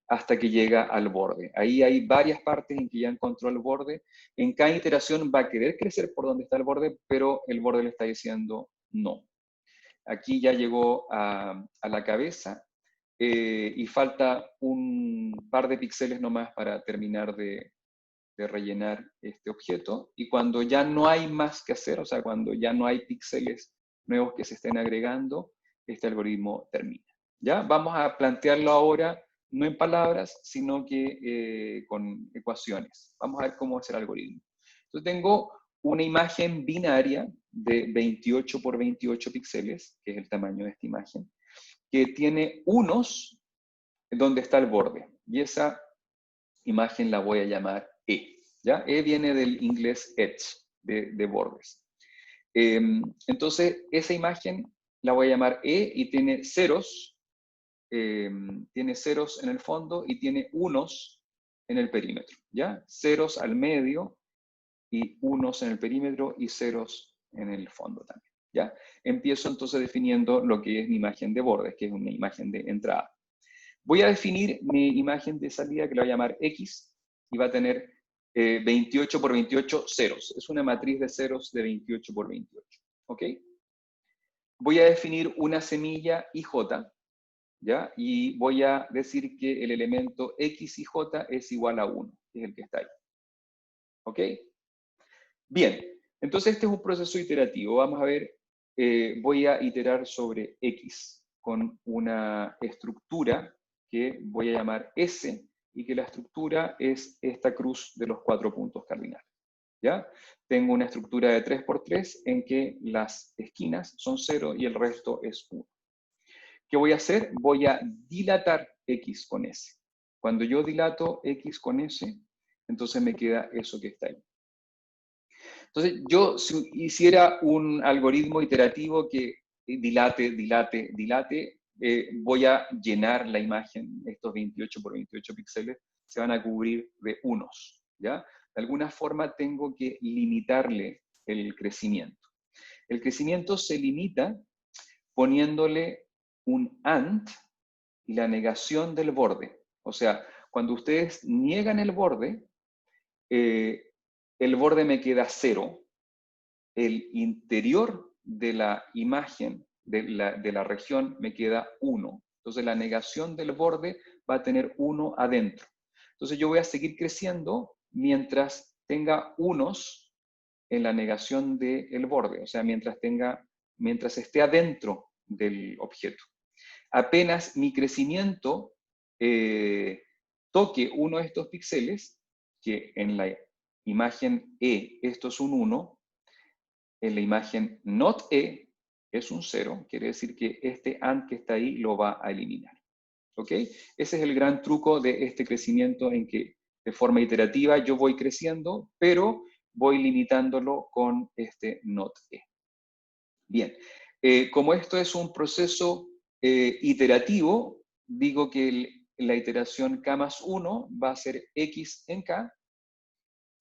A: hasta que llega al borde. Ahí hay varias partes en que ya encontró el borde. En cada iteración va a querer crecer por donde está el borde, pero el borde le está diciendo no. Aquí ya llegó a la cabeza, y falta un par de píxeles nomás para terminar de rellenar este objeto. Y cuando ya no hay más que hacer, o sea, cuando ya no hay píxeles nuevos que se estén agregando, este algoritmo termina. ¿Ya? Vamos a plantearlo ahora, no en palabras, sino que con ecuaciones. Vamos a ver cómo es el algoritmo. Entonces tengo una imagen binaria de 28 por 28 píxeles, que es el tamaño de esta imagen, que tiene unos donde está el borde. Y esa imagen la voy a llamar E. ¿Ya? E viene del inglés edge, de bordes. Entonces, esa imagen la voy a llamar E y tiene ceros en el fondo y tiene unos en el perímetro. ¿Ya? Ceros al medio y unos en el perímetro y ceros en el fondo también. ¿Ya? Empiezo entonces definiendo lo que es mi imagen de bordes, que es una imagen de entrada. Voy a definir mi imagen de salida, que la voy a llamar X, y va a tener 28 por 28 ceros. Es una matriz de ceros de 28 por 28. ¿Ok? Voy a definir una semilla IJ, ¿ya? Y voy a decir que el elemento X y J es igual a 1, que es el que está ahí. ¿Ok? Bien, entonces este es un proceso iterativo. Vamos a ver, voy a iterar sobre X con una estructura que voy a llamar S, y que la estructura es esta cruz de los 4 puntos cardinales. ¿Ya? Tengo una estructura de 3x3 en que las esquinas son 0 y el resto es 1. ¿Qué voy a hacer? Voy a dilatar X con S. Cuando yo dilato X con S, entonces me queda eso que está ahí. Entonces, yo si hiciera un algoritmo iterativo que dilate, voy a llenar la imagen, estos 28 por 28 píxeles se van a cubrir de unos, ¿ya? De alguna forma tengo que limitarle el crecimiento. El crecimiento se limita poniéndole un AND y la negación del borde. O sea, cuando ustedes niegan el borde me queda 0, el interior de la imagen, de la región, me queda 1. Entonces la negación del borde va a tener 1 adentro. Entonces yo voy a seguir creciendo mientras tenga unos en la negación del borde, o sea, mientras esté adentro del objeto. Apenas mi crecimiento toque uno de estos píxeles, que en la imagen E esto es un 1, en la imagen not E es un 0, quiere decir que este AND que está ahí lo va a eliminar. ¿Ok? Ese es el gran truco de este crecimiento en que de forma iterativa yo voy creciendo, pero voy limitándolo con este not E. Bien, como esto es un proceso iterativo, digo que la iteración K más 1 va a ser X en K,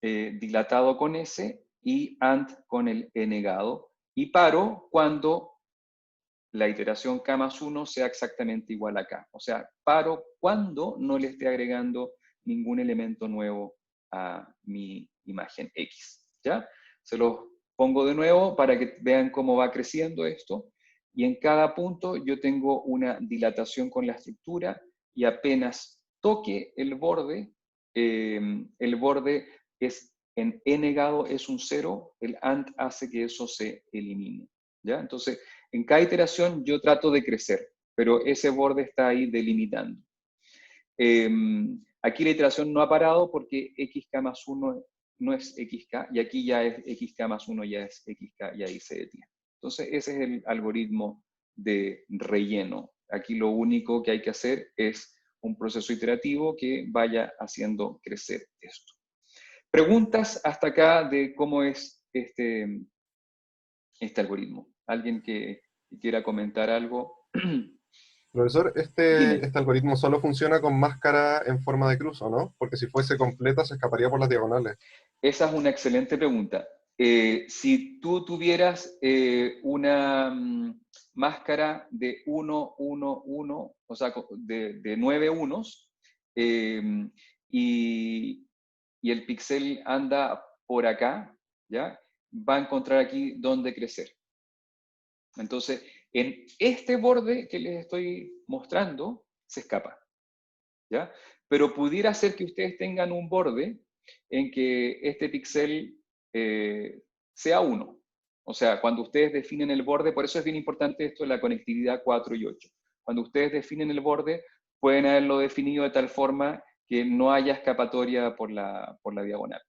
A: dilatado con S, y AND con el E negado, y paro cuando la iteración K más 1 sea exactamente igual a K. O sea, paro cuando no le esté agregando ningún elemento nuevo a mi imagen X. ¿Ya? Se los pongo de nuevo para que vean cómo va creciendo esto. Y en cada punto yo tengo una dilatación con la estructura y apenas toque el borde es en E negado es un 0, el AND hace que eso se elimine. ¿Ya? Entonces, en cada iteración yo trato de crecer, pero ese borde está ahí delimitando. Aquí la iteración no ha parado porque xk más 1 no es xk, y aquí ya es xk más 1 ya es xk, y ahí se detiene. Entonces ese es el algoritmo de relleno. Aquí lo único que hay que hacer es un proceso iterativo que vaya haciendo crecer esto. Preguntas hasta acá de cómo es este algoritmo. ¿Alguien que quiera comentar algo?
B: Profesor,
A: Dime.
B: este algoritmo solo funciona con máscara en forma de cruz, ¿o no? Porque si fuese completa se escaparía por las diagonales.
A: Esa es una excelente pregunta. Si tú tuvieras una máscara de 1, 1, 1, o sea, de 9 unos, eh, y, y el píxel anda por acá, ¿ya? Va a encontrar aquí dónde crecer. Entonces, en este borde que les estoy mostrando, se escapa, ¿ya? Pero pudiera ser que ustedes tengan un borde en que este píxel sea 1. O sea, cuando ustedes definen el borde, por eso es bien importante esto de la conectividad 4 y 8. Cuando ustedes definen el borde, pueden haberlo definido de tal forma que no haya escapatoria por la diagonal.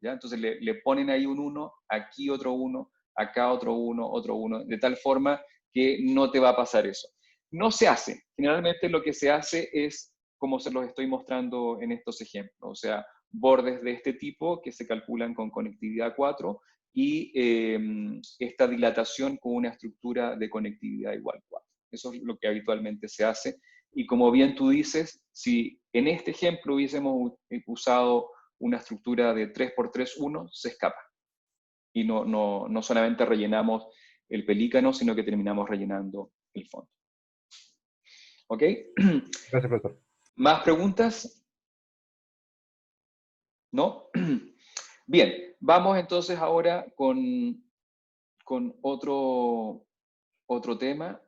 A: ¿Ya? Entonces le ponen ahí un 1, aquí otro 1, acá otro 1, de tal forma que no te va a pasar eso. No se hace. Generalmente lo que se hace es como se los estoy mostrando en estos ejemplos, o sea, bordes de este tipo que se calculan con conectividad 4 y esta dilatación con una estructura de conectividad igual 4. Eso es lo que habitualmente se hace. Y como bien tú dices, si en este ejemplo hubiésemos usado una estructura de 3x3, 1, se escapa. Y no solamente rellenamos el pelícano, sino que terminamos rellenando el fondo. ¿Ok?
B: Gracias, profesor.
A: ¿Más preguntas? ¿No? Bien, vamos entonces ahora con otro tema.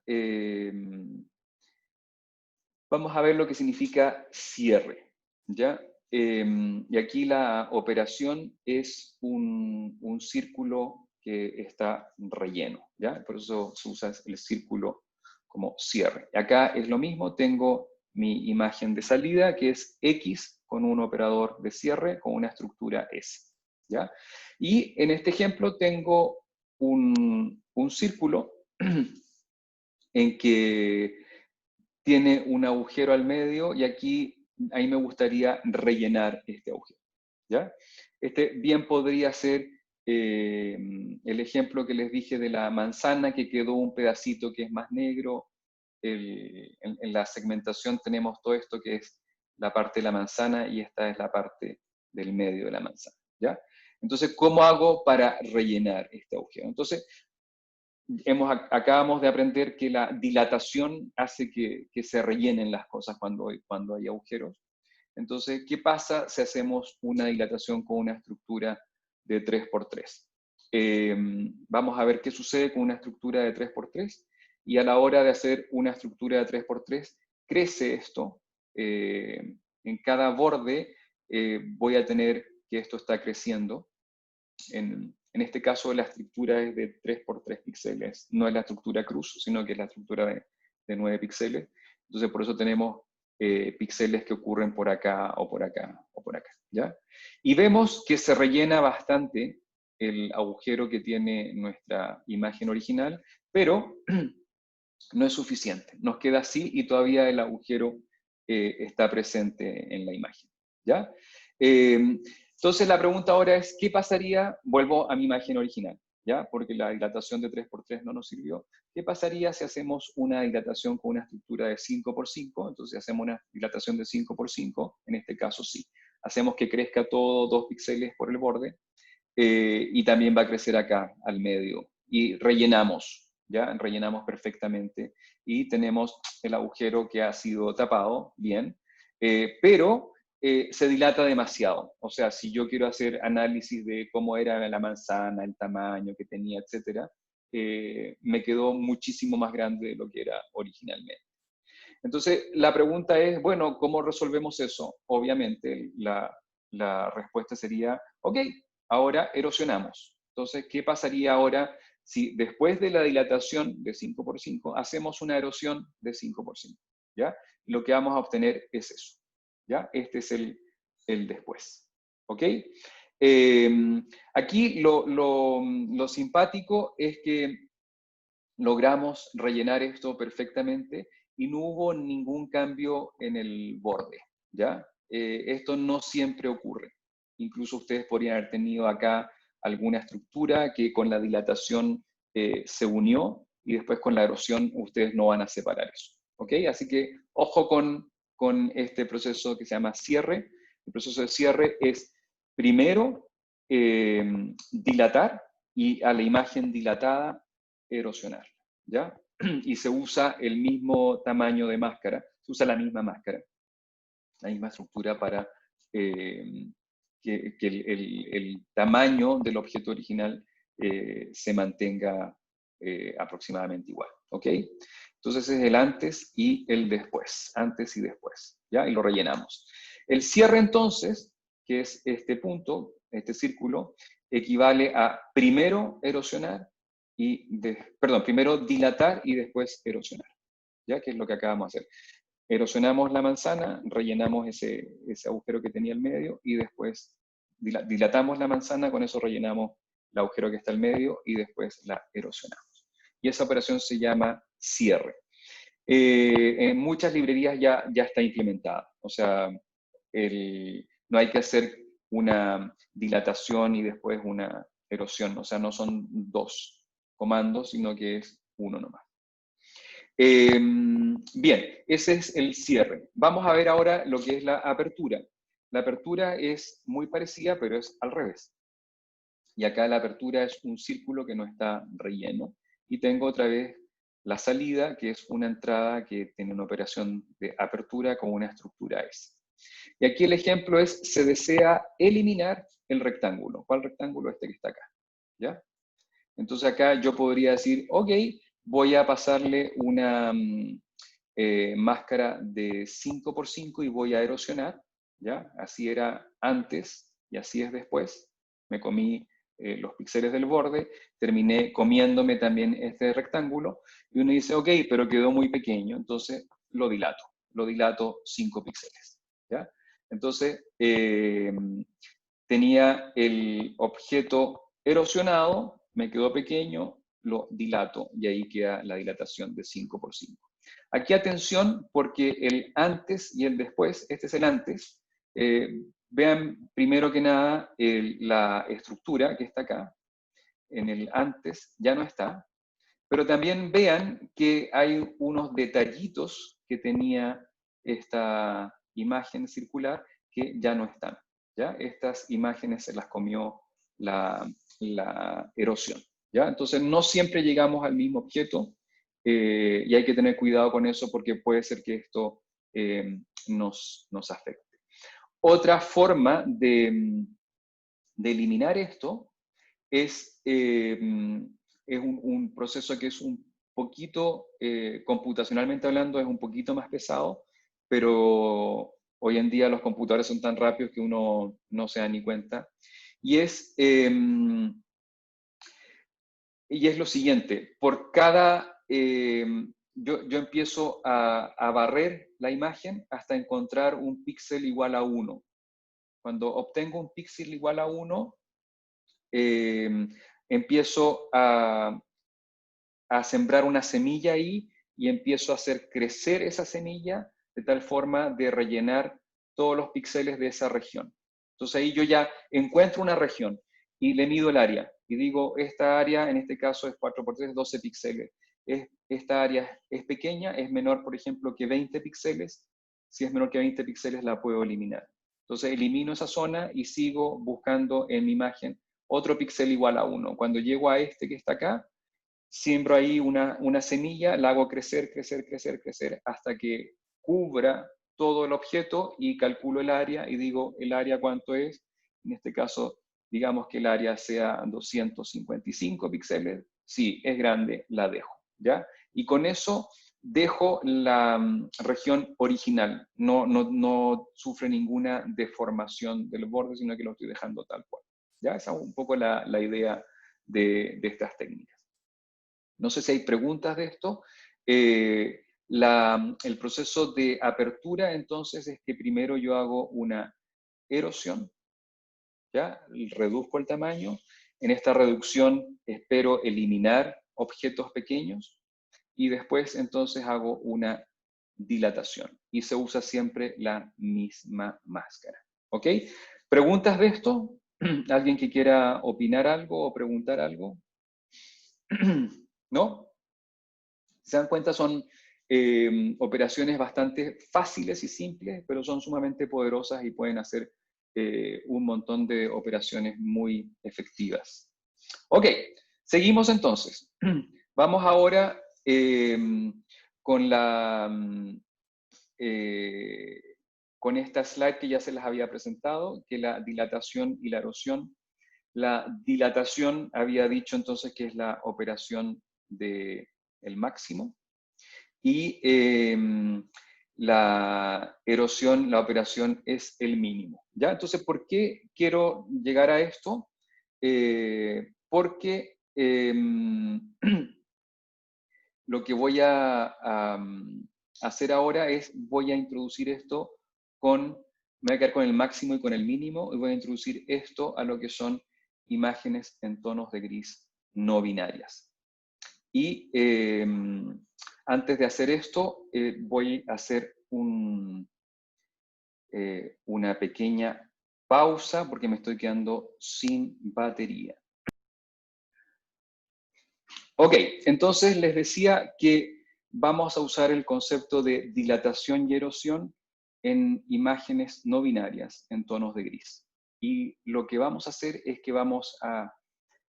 A: Vamos a ver lo que significa cierre, ¿ya? Y aquí la operación es un círculo que está relleno, ¿ya? Por eso se usa el círculo como cierre. Y acá es lo mismo, tengo mi imagen de salida, que es X con un operador de cierre con una estructura S, ¿ya? Y en este ejemplo tengo un círculo en que tiene un agujero al medio y aquí, me gustaría rellenar este agujero, ¿ya? Este bien podría ser el ejemplo que les dije de la manzana, que quedó un pedacito que es más negro. En la segmentación tenemos todo esto que es la parte de la manzana y esta es la parte del medio de la manzana, ¿ya? Entonces, ¿cómo hago para rellenar este agujero? Entonces, acabamos de aprender que la dilatación hace que se rellenen las cosas cuando hay agujeros. Entonces, ¿qué pasa si hacemos una dilatación con una estructura de 3×3? Vamos a ver qué sucede con una estructura de 3×3 y a la hora de hacer una estructura de 3×3, crece esto. En cada borde voy a tener que esto está creciendo. En este caso, la estructura es de 3×3 píxeles. No es la estructura cruz, sino que es la estructura de 9 píxeles. Entonces, por eso tenemos píxeles que ocurren por acá, o por acá, o por acá, ¿ya? Y vemos que se rellena bastante el agujero que tiene nuestra imagen original, pero no es suficiente. Nos queda así y todavía el agujero está presente en la imagen, ¿ya? Entonces la pregunta ahora es, ¿qué pasaría? Vuelvo a mi imagen original, ¿ya? Porque la dilatación de 3×3 no nos sirvió. ¿Qué pasaría si hacemos una dilatación con una estructura de 5×5? Entonces hacemos una dilatación de 5×5, en este caso sí. Hacemos que crezca todo 2 píxeles por el borde, y también va a crecer acá, al medio. Y rellenamos, ¿ya? Rellenamos perfectamente y tenemos el agujero que ha sido tapado, bien, pero se dilata demasiado. O sea, si yo quiero hacer análisis de cómo era la manzana, el tamaño que tenía, etcétera, me quedó muchísimo más grande de lo que era originalmente. Entonces, la pregunta es, bueno, ¿cómo resolvemos eso? Obviamente, la respuesta sería, ok, ahora erosionamos. Entonces, ¿qué pasaría ahora si después de la dilatación de 5×5 hacemos una erosión de 5×5? ¿Ya? Lo que vamos a obtener es eso, ¿ya? Este es el después, ¿ok? Aquí lo simpático es que logramos rellenar esto perfectamente y no hubo ningún cambio en el borde, ¿ya? Esto no siempre ocurre. Incluso ustedes podrían haber tenido acá alguna estructura que con la dilatación se unió y después con la erosión ustedes no van a separar eso, ¿ok? Así que ojo con este proceso que se llama cierre. El proceso de cierre es primero dilatar y a la imagen dilatada erosionar, ¿ya? Y se usa el mismo tamaño de máscara, se usa la misma máscara, la misma estructura para que el tamaño del objeto original se mantenga aproximadamente igual, ¿ok? Entonces es el antes y el después, antes y después, ¿ya? Y lo rellenamos. El cierre entonces, que es este punto, este círculo, equivale a primero erosionar primero dilatar y después erosionar, ¿ya? Que es lo que acabamos de hacer. Erosionamos la manzana, rellenamos ese agujero que tenía el medio y después dilatamos la manzana, con eso rellenamos el agujero que está al medio y después la erosionamos. Y esa operación se llama cierre. En muchas librerías ya está implementada, o sea, no hay que hacer una dilatación y después una erosión, o sea, no son dos comandos, sino que es uno nomás. Bien, ese es el cierre. Vamos a ver ahora lo que es la apertura. La apertura es muy parecida, pero es al revés. Y acá la apertura es un círculo que no está relleno. Y tengo otra vez la salida, que es una entrada que tiene una operación de apertura con una estructura S. Y aquí el ejemplo es, se desea eliminar el rectángulo. ¿Cuál rectángulo? Este que está acá, ¿ya? Entonces acá yo podría decir, ok, voy a pasarle una máscara de 5×5 y voy a erosionar, ¿ya? Así era antes y así es después. Me comí los píxeles del borde, terminé comiéndome también este rectángulo, y uno dice, ok, pero quedó muy pequeño, entonces lo dilato 5 píxeles, ¿ya? Entonces, tenía el objeto erosionado, me quedó pequeño, lo dilato, y ahí queda la dilatación de 5×5. Aquí atención, porque el antes y el después, este es el antes, vean primero que nada la estructura que está acá, en el antes ya no está, pero también vean que hay unos detallitos que tenía esta imagen circular que ya no están. ¿Ya? Estas imágenes se las comió la erosión. ¿Ya? Entonces no siempre llegamos al mismo objeto y hay que tener cuidado con eso porque puede ser que esto nos afecte. Otra forma de eliminar esto es un proceso que es un poquito, computacionalmente hablando, es un poquito más pesado, pero hoy en día los computadores son tan rápidos que uno no se da ni cuenta. Y es lo siguiente, por cada, yo empiezo a barrer la imagen hasta encontrar un píxel igual a 1. Cuando obtengo un píxel igual a 1, empiezo a sembrar una semilla ahí y empiezo a hacer crecer esa semilla de tal forma de rellenar todos los píxeles de esa región. Entonces ahí yo ya encuentro una región y le mido el área y digo, esta área en este caso es 4×3, 12 píxeles. Esta área es pequeña, es menor, por ejemplo, que 20 píxeles. Si es menor que 20 píxeles, la puedo eliminar. Entonces elimino esa zona y sigo buscando en mi imagen otro píxel igual a 1. Cuando llego a este que está acá, siembro ahí una semilla, la hago crecer, crecer, crecer, crecer, hasta que cubra todo el objeto y calculo el área y digo el área cuánto es. En este caso, digamos que el área sea 255 píxeles. Si es grande, la dejo, ¿ya? Y con eso dejo la región original. No sufre ninguna deformación del borde, sino que lo estoy dejando tal cual. ¿Ya? Esa es un poco la idea de estas técnicas. No sé si hay preguntas de esto. El proceso de apertura, entonces, es que primero yo hago una erosión, ¿ya? Reduzco el tamaño. En esta reducción espero eliminar objetos pequeños y después, entonces, hago una dilatación. Y se usa siempre la misma máscara. ¿Ok? ¿Preguntas de esto? ¿Alguien que quiera opinar algo o preguntar algo? ¿No? Se dan cuenta, son operaciones bastante fáciles y simples, pero son sumamente poderosas y pueden hacer un montón de operaciones muy efectivas. Ok, seguimos entonces. Vamos ahora con con esta slide que ya se las había presentado, que es la dilatación y la erosión. La dilatación había dicho entonces que es la operación del máximo y la erosión, la operación es el mínimo. ¿Ya? Entonces, ¿por qué quiero llegar a esto? Porque lo que voy a hacer ahora es, voy a introducir esto me voy a quedar con el máximo y con el mínimo, y voy a introducir esto a lo que son imágenes en tonos de gris no binarias. Y antes de hacer esto, voy a hacer una pequeña pausa porque me estoy quedando sin batería. Ok, entonces les decía que vamos a usar el concepto de dilatación y erosión en imágenes no binarias, en tonos de gris. Y lo que vamos a hacer es que vamos a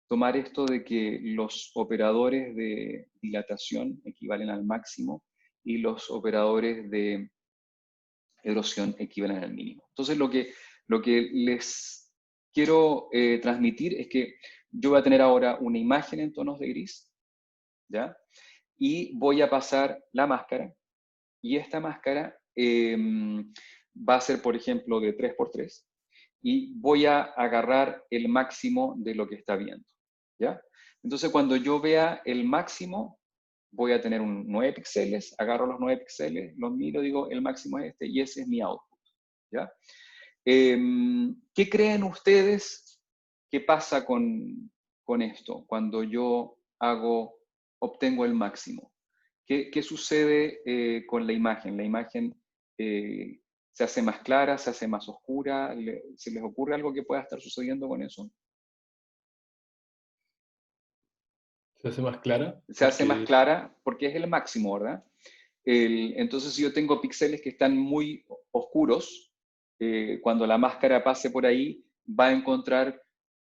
A: tomar esto de que los operadores de dilatación equivalen al máximo y los operadores de erosión equivalen al mínimo. Entonces lo que les quiero transmitir es que yo voy a tener ahora una imagen en tonos de gris, ¿ya? Y voy a pasar la máscara, y esta máscara va a ser, por ejemplo, de 3×3, y voy a agarrar el máximo de lo que está viendo, ¿ya? Entonces, cuando yo vea el máximo, voy a tener 9 píxeles, agarro los 9 píxeles, los miro, digo, el máximo es este, y ese es mi output, ¿ya? ¿Qué creen ustedes que pasa con esto cuando yo obtengo el máximo? ¿Qué sucede con la imagen? La imagen ¿Se hace más clara? ¿Se hace más oscura? ¿Se les ocurre algo que pueda estar sucediendo con eso?
C: Se hace más clara.
A: Se hace más clara porque es el máximo, ¿verdad? Entonces, si yo tengo píxeles que están muy oscuros, cuando la máscara pase por ahí, va a encontrar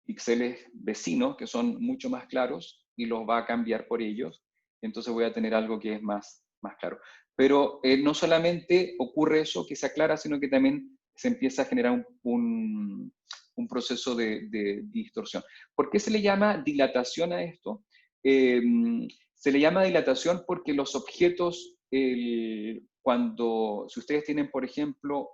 A: píxeles vecinos que son mucho más claros y los va a cambiar por ellos. Entonces voy a tener algo que es más claro. Pero no solamente ocurre eso que se aclara, sino que también se empieza a generar un proceso de distorsión. ¿Por qué se le llama dilatación a esto? Se le llama dilatación porque los objetos, si ustedes tienen, por ejemplo,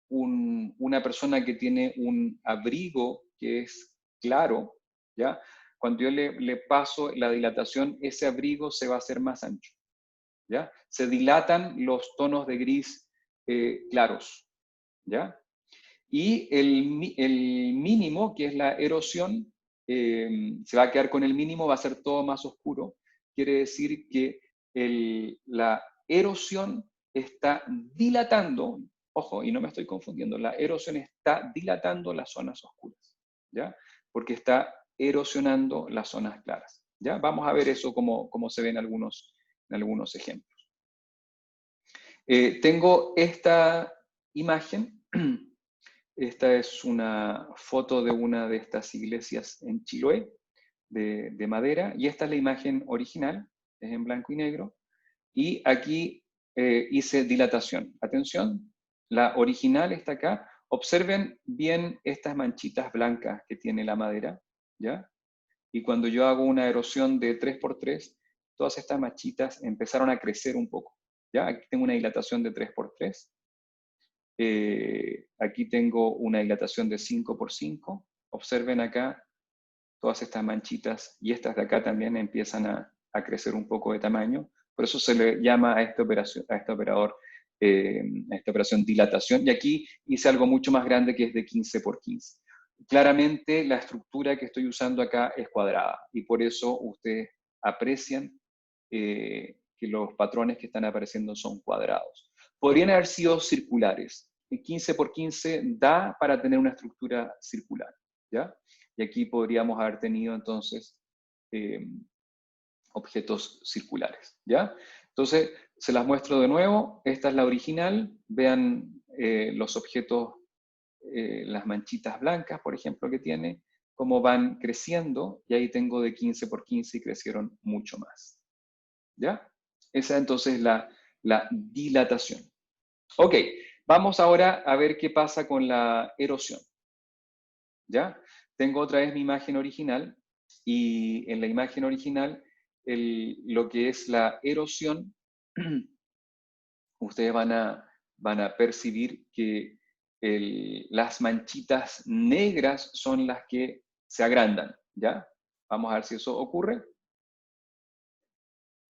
A: una persona que tiene un abrigo que es claro, ¿ya? Cuando yo le paso la dilatación, ese abrigo se va a hacer más ancho, ¿ya? Se dilatan los tonos de gris claros, ¿ya? Y el mínimo, que es la erosión, se va a quedar con el mínimo, va a ser todo más oscuro. Quiere decir que la erosión está dilatando, ojo, y no me estoy confundiendo, la erosión está dilatando las zonas oscuras, ¿ya? Porque está erosionando las zonas claras, ¿ya? Vamos a ver eso como se ve en algunos ejemplos. Tengo esta imagen. Esta es una foto de una de estas iglesias en Chiloé, de madera, y esta es la imagen original, es en blanco y negro, y aquí hice dilatación. Atención, la original está acá. Observen bien estas manchitas blancas que tiene la madera, ¿ya? Y cuando yo hago una erosión de 3×3, todas estas manchitas empezaron a crecer un poco, ¿ya? Aquí tengo una dilatación de 3×3. Aquí tengo una dilatación de 5×5. Observen acá, todas estas manchitas y estas de acá también empiezan a crecer un poco de tamaño. Por eso se le llama a esta operación dilatación. Y aquí hice algo mucho más grande que es de 15×15. Claramente la estructura que estoy usando acá es cuadrada y por eso ustedes aprecian que los patrones que están apareciendo son cuadrados. Podrían haber sido circulares. El 15×15 da para tener una estructura circular, ¿ya? Y aquí podríamos haber tenido entonces objetos circulares, ¿ya? Entonces, se las muestro de nuevo. Esta es la original. Vean los objetos, las manchitas blancas, por ejemplo, que tiene, cómo van creciendo, y ahí tengo de 15×15 y crecieron mucho más, ¿ya? Esa entonces es la dilatación. Ok, vamos ahora a ver qué pasa con la erosión, ¿ya? Tengo otra vez mi imagen original, y en la imagen original, lo que es la erosión, ustedes van a percibir que las manchitas negras son las que se agrandan, ¿ya? Vamos a ver si eso ocurre.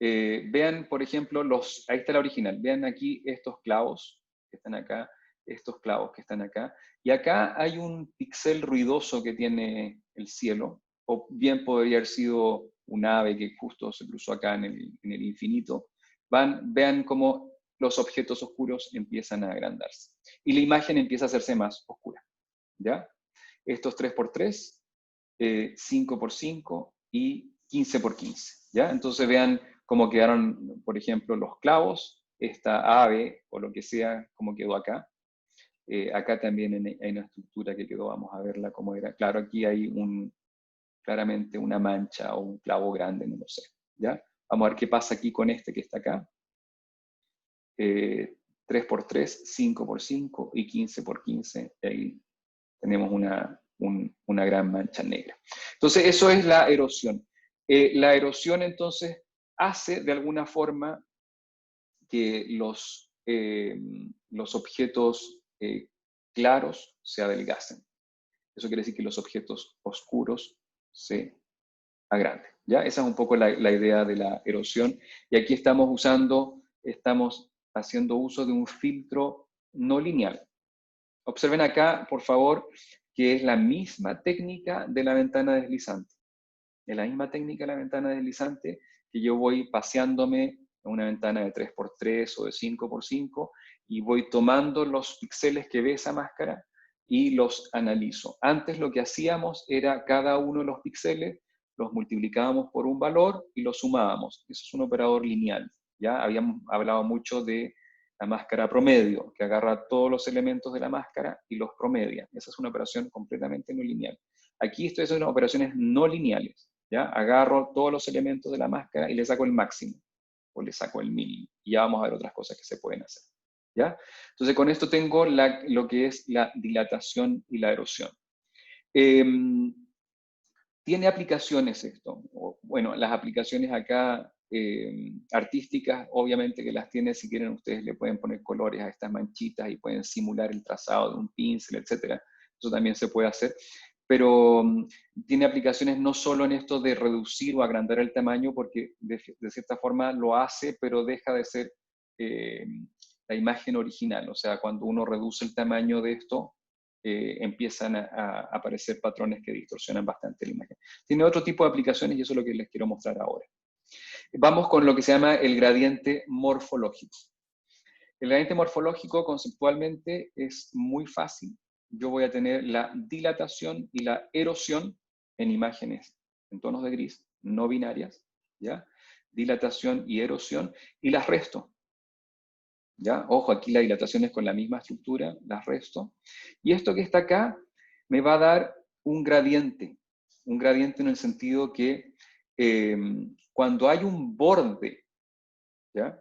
A: Vean, por ejemplo, ahí está la original. Vean aquí estos clavos que están acá, estos clavos que están acá. Y acá hay un píxel ruidoso que tiene el cielo, o bien podría haber sido un ave que justo se cruzó acá en el infinito. Vean cómo los objetos oscuros empiezan a agrandarse. Y la imagen empieza a hacerse más oscura, ¿ya? Estos 3×3, 5×5 y 15×15, ¿ya? Entonces vean cómo quedaron, por ejemplo, los clavos, esta ave o lo que sea, cómo quedó acá. Acá también hay una estructura que quedó, vamos a verla cómo era. Claro, aquí hay claramente una mancha o un clavo grande, no lo sé, ¿ya? Vamos a ver qué pasa aquí con este que está acá. 3×3, 5×5 y 15×15. Ahí tenemos una gran mancha negra. Entonces, eso es la erosión. La erosión, entonces, hace de alguna forma que los objetos claros se adelgacen. Eso quiere decir que los objetos oscuros se agranden, ¿ya? Esa es un poco la idea de la erosión. Y aquí estamos haciendo uso de un filtro no lineal. Observen acá, por favor, que es la misma técnica de la ventana deslizante. Es la misma técnica de la ventana deslizante que yo voy paseándome una ventana de 3x3 o de 5x5, y voy tomando los píxeles que ve esa máscara y los analizo. Antes lo que hacíamos era cada uno de los píxeles los multiplicábamos por un valor y los sumábamos. Eso es un operador lineal. Ya habíamos hablado mucho de la máscara promedio, que agarra todos los elementos de la máscara y los promedia. Esa es una operación completamente no lineal. Aquí estoy haciendo operaciones no lineales. ¿Ya? Agarro todos los elementos de la máscara y le saco el máximo, o le saco el mínimo. Y ya vamos a ver otras cosas que se pueden hacer. ¿Ya? Entonces con esto tengo lo que es la dilatación y la erosión. Tiene aplicaciones esto. Bueno, las aplicaciones acá artísticas, obviamente que las tiene. Si quieren ustedes le pueden poner colores a estas manchitas y pueden simular el trazado de un pincel, etc. Eso también se puede hacer. Pero tiene aplicaciones no solo en esto de reducir o agrandar el tamaño, porque de cierta forma lo hace, pero deja de ser la imagen original. O sea, cuando uno reduce el tamaño de esto, empiezan a aparecer patrones que distorsionan bastante la imagen. Tiene otro tipo de aplicaciones y eso es lo que les quiero mostrar ahora. Vamos con lo que se llama el gradiente morfológico. El gradiente morfológico conceptualmente es muy fácil. Yo voy a tener la dilatación y la erosión en imágenes en tonos de gris, no binarias, ¿ya? Dilatación y erosión, y las resto. ¿Ya? Ojo, aquí la dilatación es con la misma estructura, las resto. Y esto que está acá me va a dar un gradiente en el sentido que cuando hay un borde, ¿ya?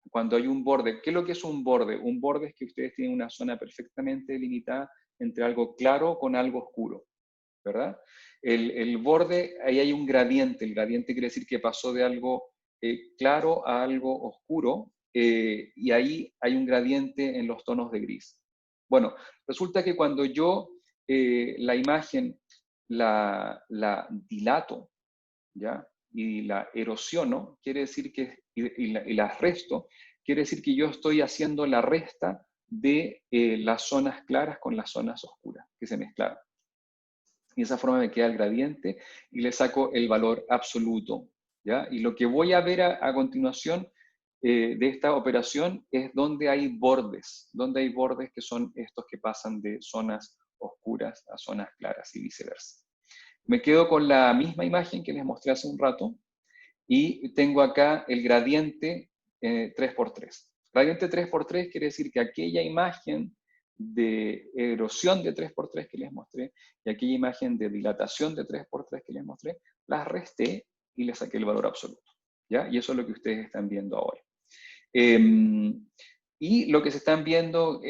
A: Cuando hay un borde, ¿qué es lo que es un borde? Un borde es que ustedes tienen una zona perfectamente delimitada entre algo claro con algo oscuro, ¿verdad? El borde, ahí hay un gradiente. El gradiente quiere decir que pasó de algo claro a algo oscuro, y ahí hay un gradiente en los tonos de gris. Bueno, resulta que cuando yo la imagen la dilato, ¿ya? Y la erosiono, quiere decir que, y la resto, quiere decir que yo estoy haciendo la resta de las zonas claras con las zonas oscuras que se mezclaron. Y de esa forma me queda el gradiente y le saco el valor absoluto, ¿ya? Y lo que voy a ver a continuación de esta operación es donde hay bordes que son estos que pasan de zonas oscuras a zonas claras y viceversa. Me quedo con la misma imagen que les mostré hace un rato y tengo acá el gradiente 3x3. Gradiente 3x3 quiere decir que aquella imagen de erosión de 3x3 que les mostré y aquella imagen de dilatación de 3x3 que les mostré, las resté y les saqué el valor absoluto. ¿Ya? Y eso es lo que ustedes están viendo ahora. Y lo que se están viendo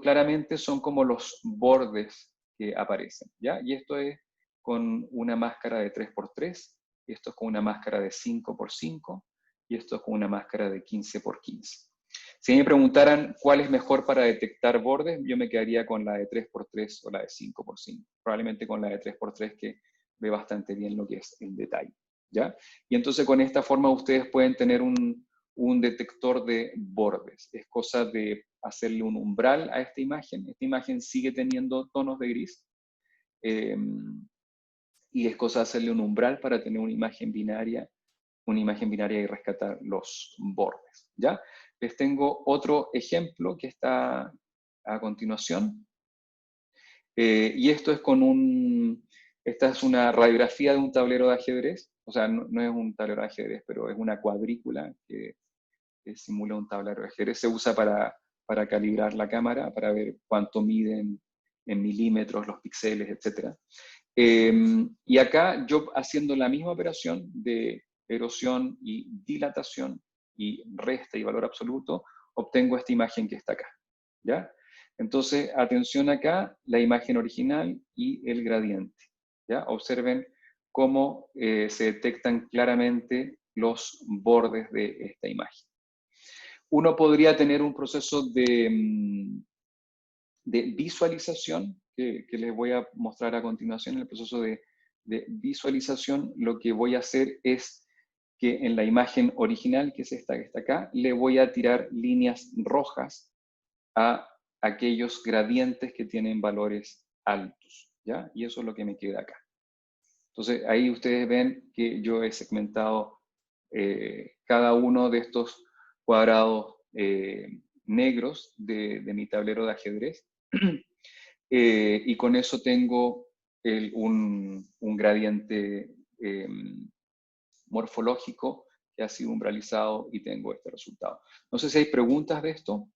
A: claramente son como los bordes que aparecen. ¿Ya? Y esto es con una máscara de 3x3, y esto es con una máscara de 5x5, y esto es con una máscara de 15x15. Si me preguntaran cuál es mejor para detectar bordes, yo me quedaría con la de 3x3 o la de 5x5. Probablemente con la de 3x3 que ve bastante bien lo que es el detalle. ¿Ya? Y entonces con esta forma ustedes pueden tener un detector de bordes. Es cosa de hacerle un umbral a esta imagen. Esta imagen sigue teniendo tonos de gris. Y es cosa de hacerle un umbral para tener una imagen binaria y rescatar los bordes. ¿Ya? Les tengo otro ejemplo que está a continuación. Y esto es esta es una radiografía de un tablero de ajedrez. O sea, no es un tablero de ajedrez, pero es una cuadrícula que simula un tablero de ajedrez. Se usa para calibrar la cámara, para ver cuánto miden en milímetros los píxeles, etc. Y acá yo haciendo la misma operación de erosión y dilatación y resta y valor absoluto, obtengo esta imagen que está acá. ¿Ya? Entonces, atención acá, la imagen original y el gradiente. ¿Ya? Observen cómo se detectan claramente los bordes de esta imagen. Uno podría tener un proceso de visualización, que les voy a mostrar a continuación. En el proceso de visualización, lo que voy a hacer es que en la imagen original, que es esta que está acá, le voy a tirar líneas rojas a aquellos gradientes que tienen valores altos, ¿ya? Y eso es lo que me queda acá. Entonces, ahí ustedes ven que yo he segmentado cada uno de estos cuadrados negros de mi tablero de ajedrez. Y con eso tengo un gradiente morfológico que ha sido umbralizado y tengo este resultado. No sé si hay preguntas de esto.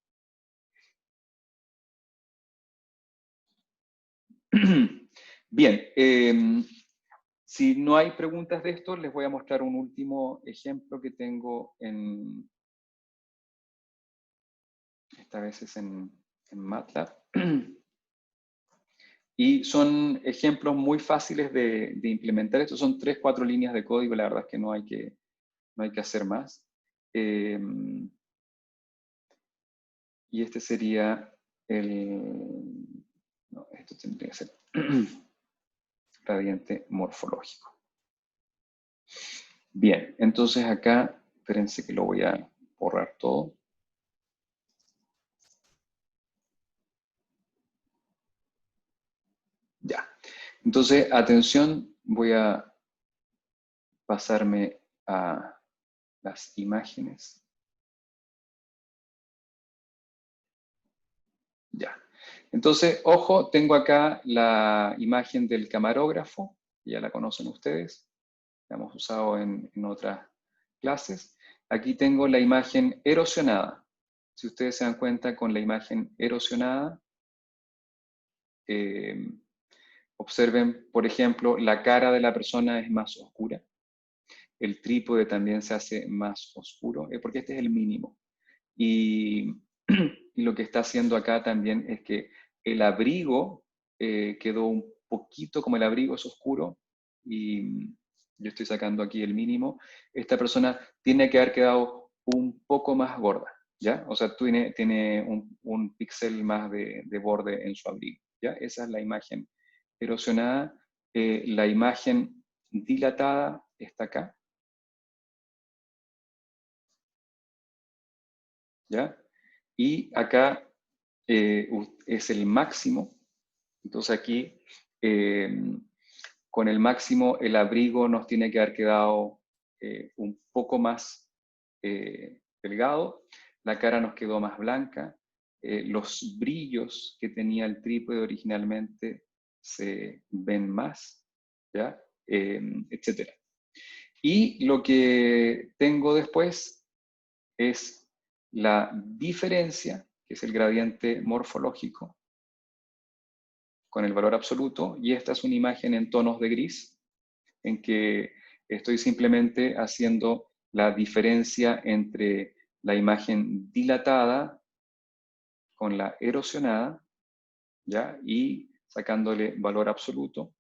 A: Bien, si no hay preguntas de esto, les voy a mostrar un último ejemplo que tengo esta vez es en MATLAB. Y son ejemplos muy fáciles de implementar. Estos son 3, 4 líneas de código, la verdad es que no hay que hacer más. Y este sería no, esto tendría que ser gradiente morfológico. Bien, entonces acá, espérense que lo voy a borrar todo. Ya. Entonces, atención, voy a pasarme a las imágenes. Ya. Entonces, ojo, tengo acá la imagen del camarógrafo, ya la conocen ustedes, la hemos usado en otras clases. Aquí tengo la imagen erosionada. Si ustedes se dan cuenta con la imagen erosionada, observen, por ejemplo, la cara de la persona es más oscura. El trípode también se hace más oscuro, porque este es el mínimo. Y lo que está haciendo acá también es que el abrigo quedó un poquito, como el abrigo es oscuro, y yo estoy sacando aquí el mínimo, esta persona tiene que haber quedado un poco más gorda, ¿ya? O sea, tiene un píxel más de borde en su abrigo, ¿ya? Esa es la imagen erosionada. La imagen dilatada está acá, ¿ya? Y acá es el máximo. Entonces aquí, con el máximo, el abrigo nos tiene que haber quedado un poco más delgado. La cara nos quedó más blanca. Los brillos que tenía el trípode originalmente se ven más, ¿ya? Etcétera. Y lo que tengo después es la diferencia, que es el gradiente morfológico, con el valor absoluto, y esta es una imagen en tonos de gris, en que estoy simplemente haciendo la diferencia entre la imagen dilatada con la erosionada, ¿ya? Y sacándole valor absoluto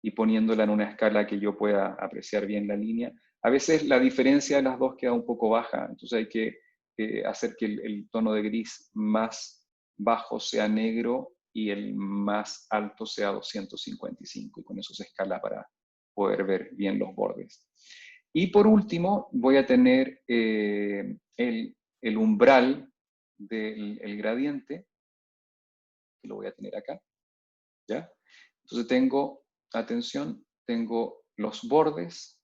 A: y poniéndola en una escala que yo pueda apreciar bien la línea. A veces la diferencia de las dos queda un poco baja, entonces hay que hacer que el tono de gris más bajo sea negro y el más alto sea 255, y con eso se escala para poder ver bien los bordes. Y por último, voy a tener el umbral del gradiente, que lo voy a tener acá, ¿ya? Entonces tengo, atención, tengo los bordes,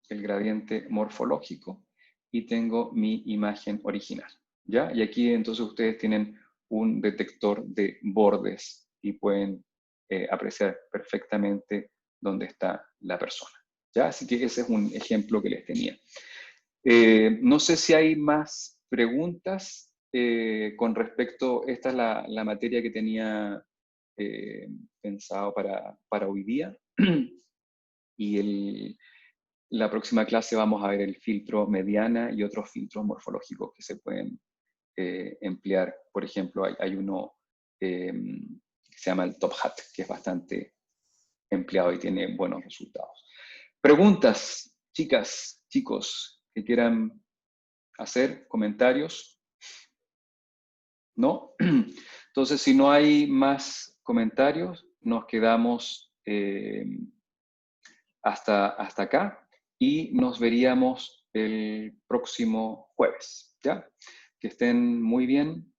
A: el gradiente morfológico, y tengo mi imagen original, ¿ya? Y aquí entonces ustedes tienen un detector de bordes y pueden apreciar perfectamente dónde está la persona, ¿ya? Así que ese es un ejemplo que les tenía. No sé si hay más preguntas con respecto, esta es la materia que tenía pensado para hoy día. Y la próxima clase vamos a ver el filtro mediana y otros filtros morfológicos que se pueden emplear. Por ejemplo, hay uno que se llama el Top Hat, que es bastante empleado y tiene buenos resultados. Preguntas, chicas, chicos, que quieran hacer, comentarios. ¿No? Entonces, si no hay más comentarios, nos quedamos hasta acá y nos veríamos el próximo jueves, ¿ya? Que estén muy bien.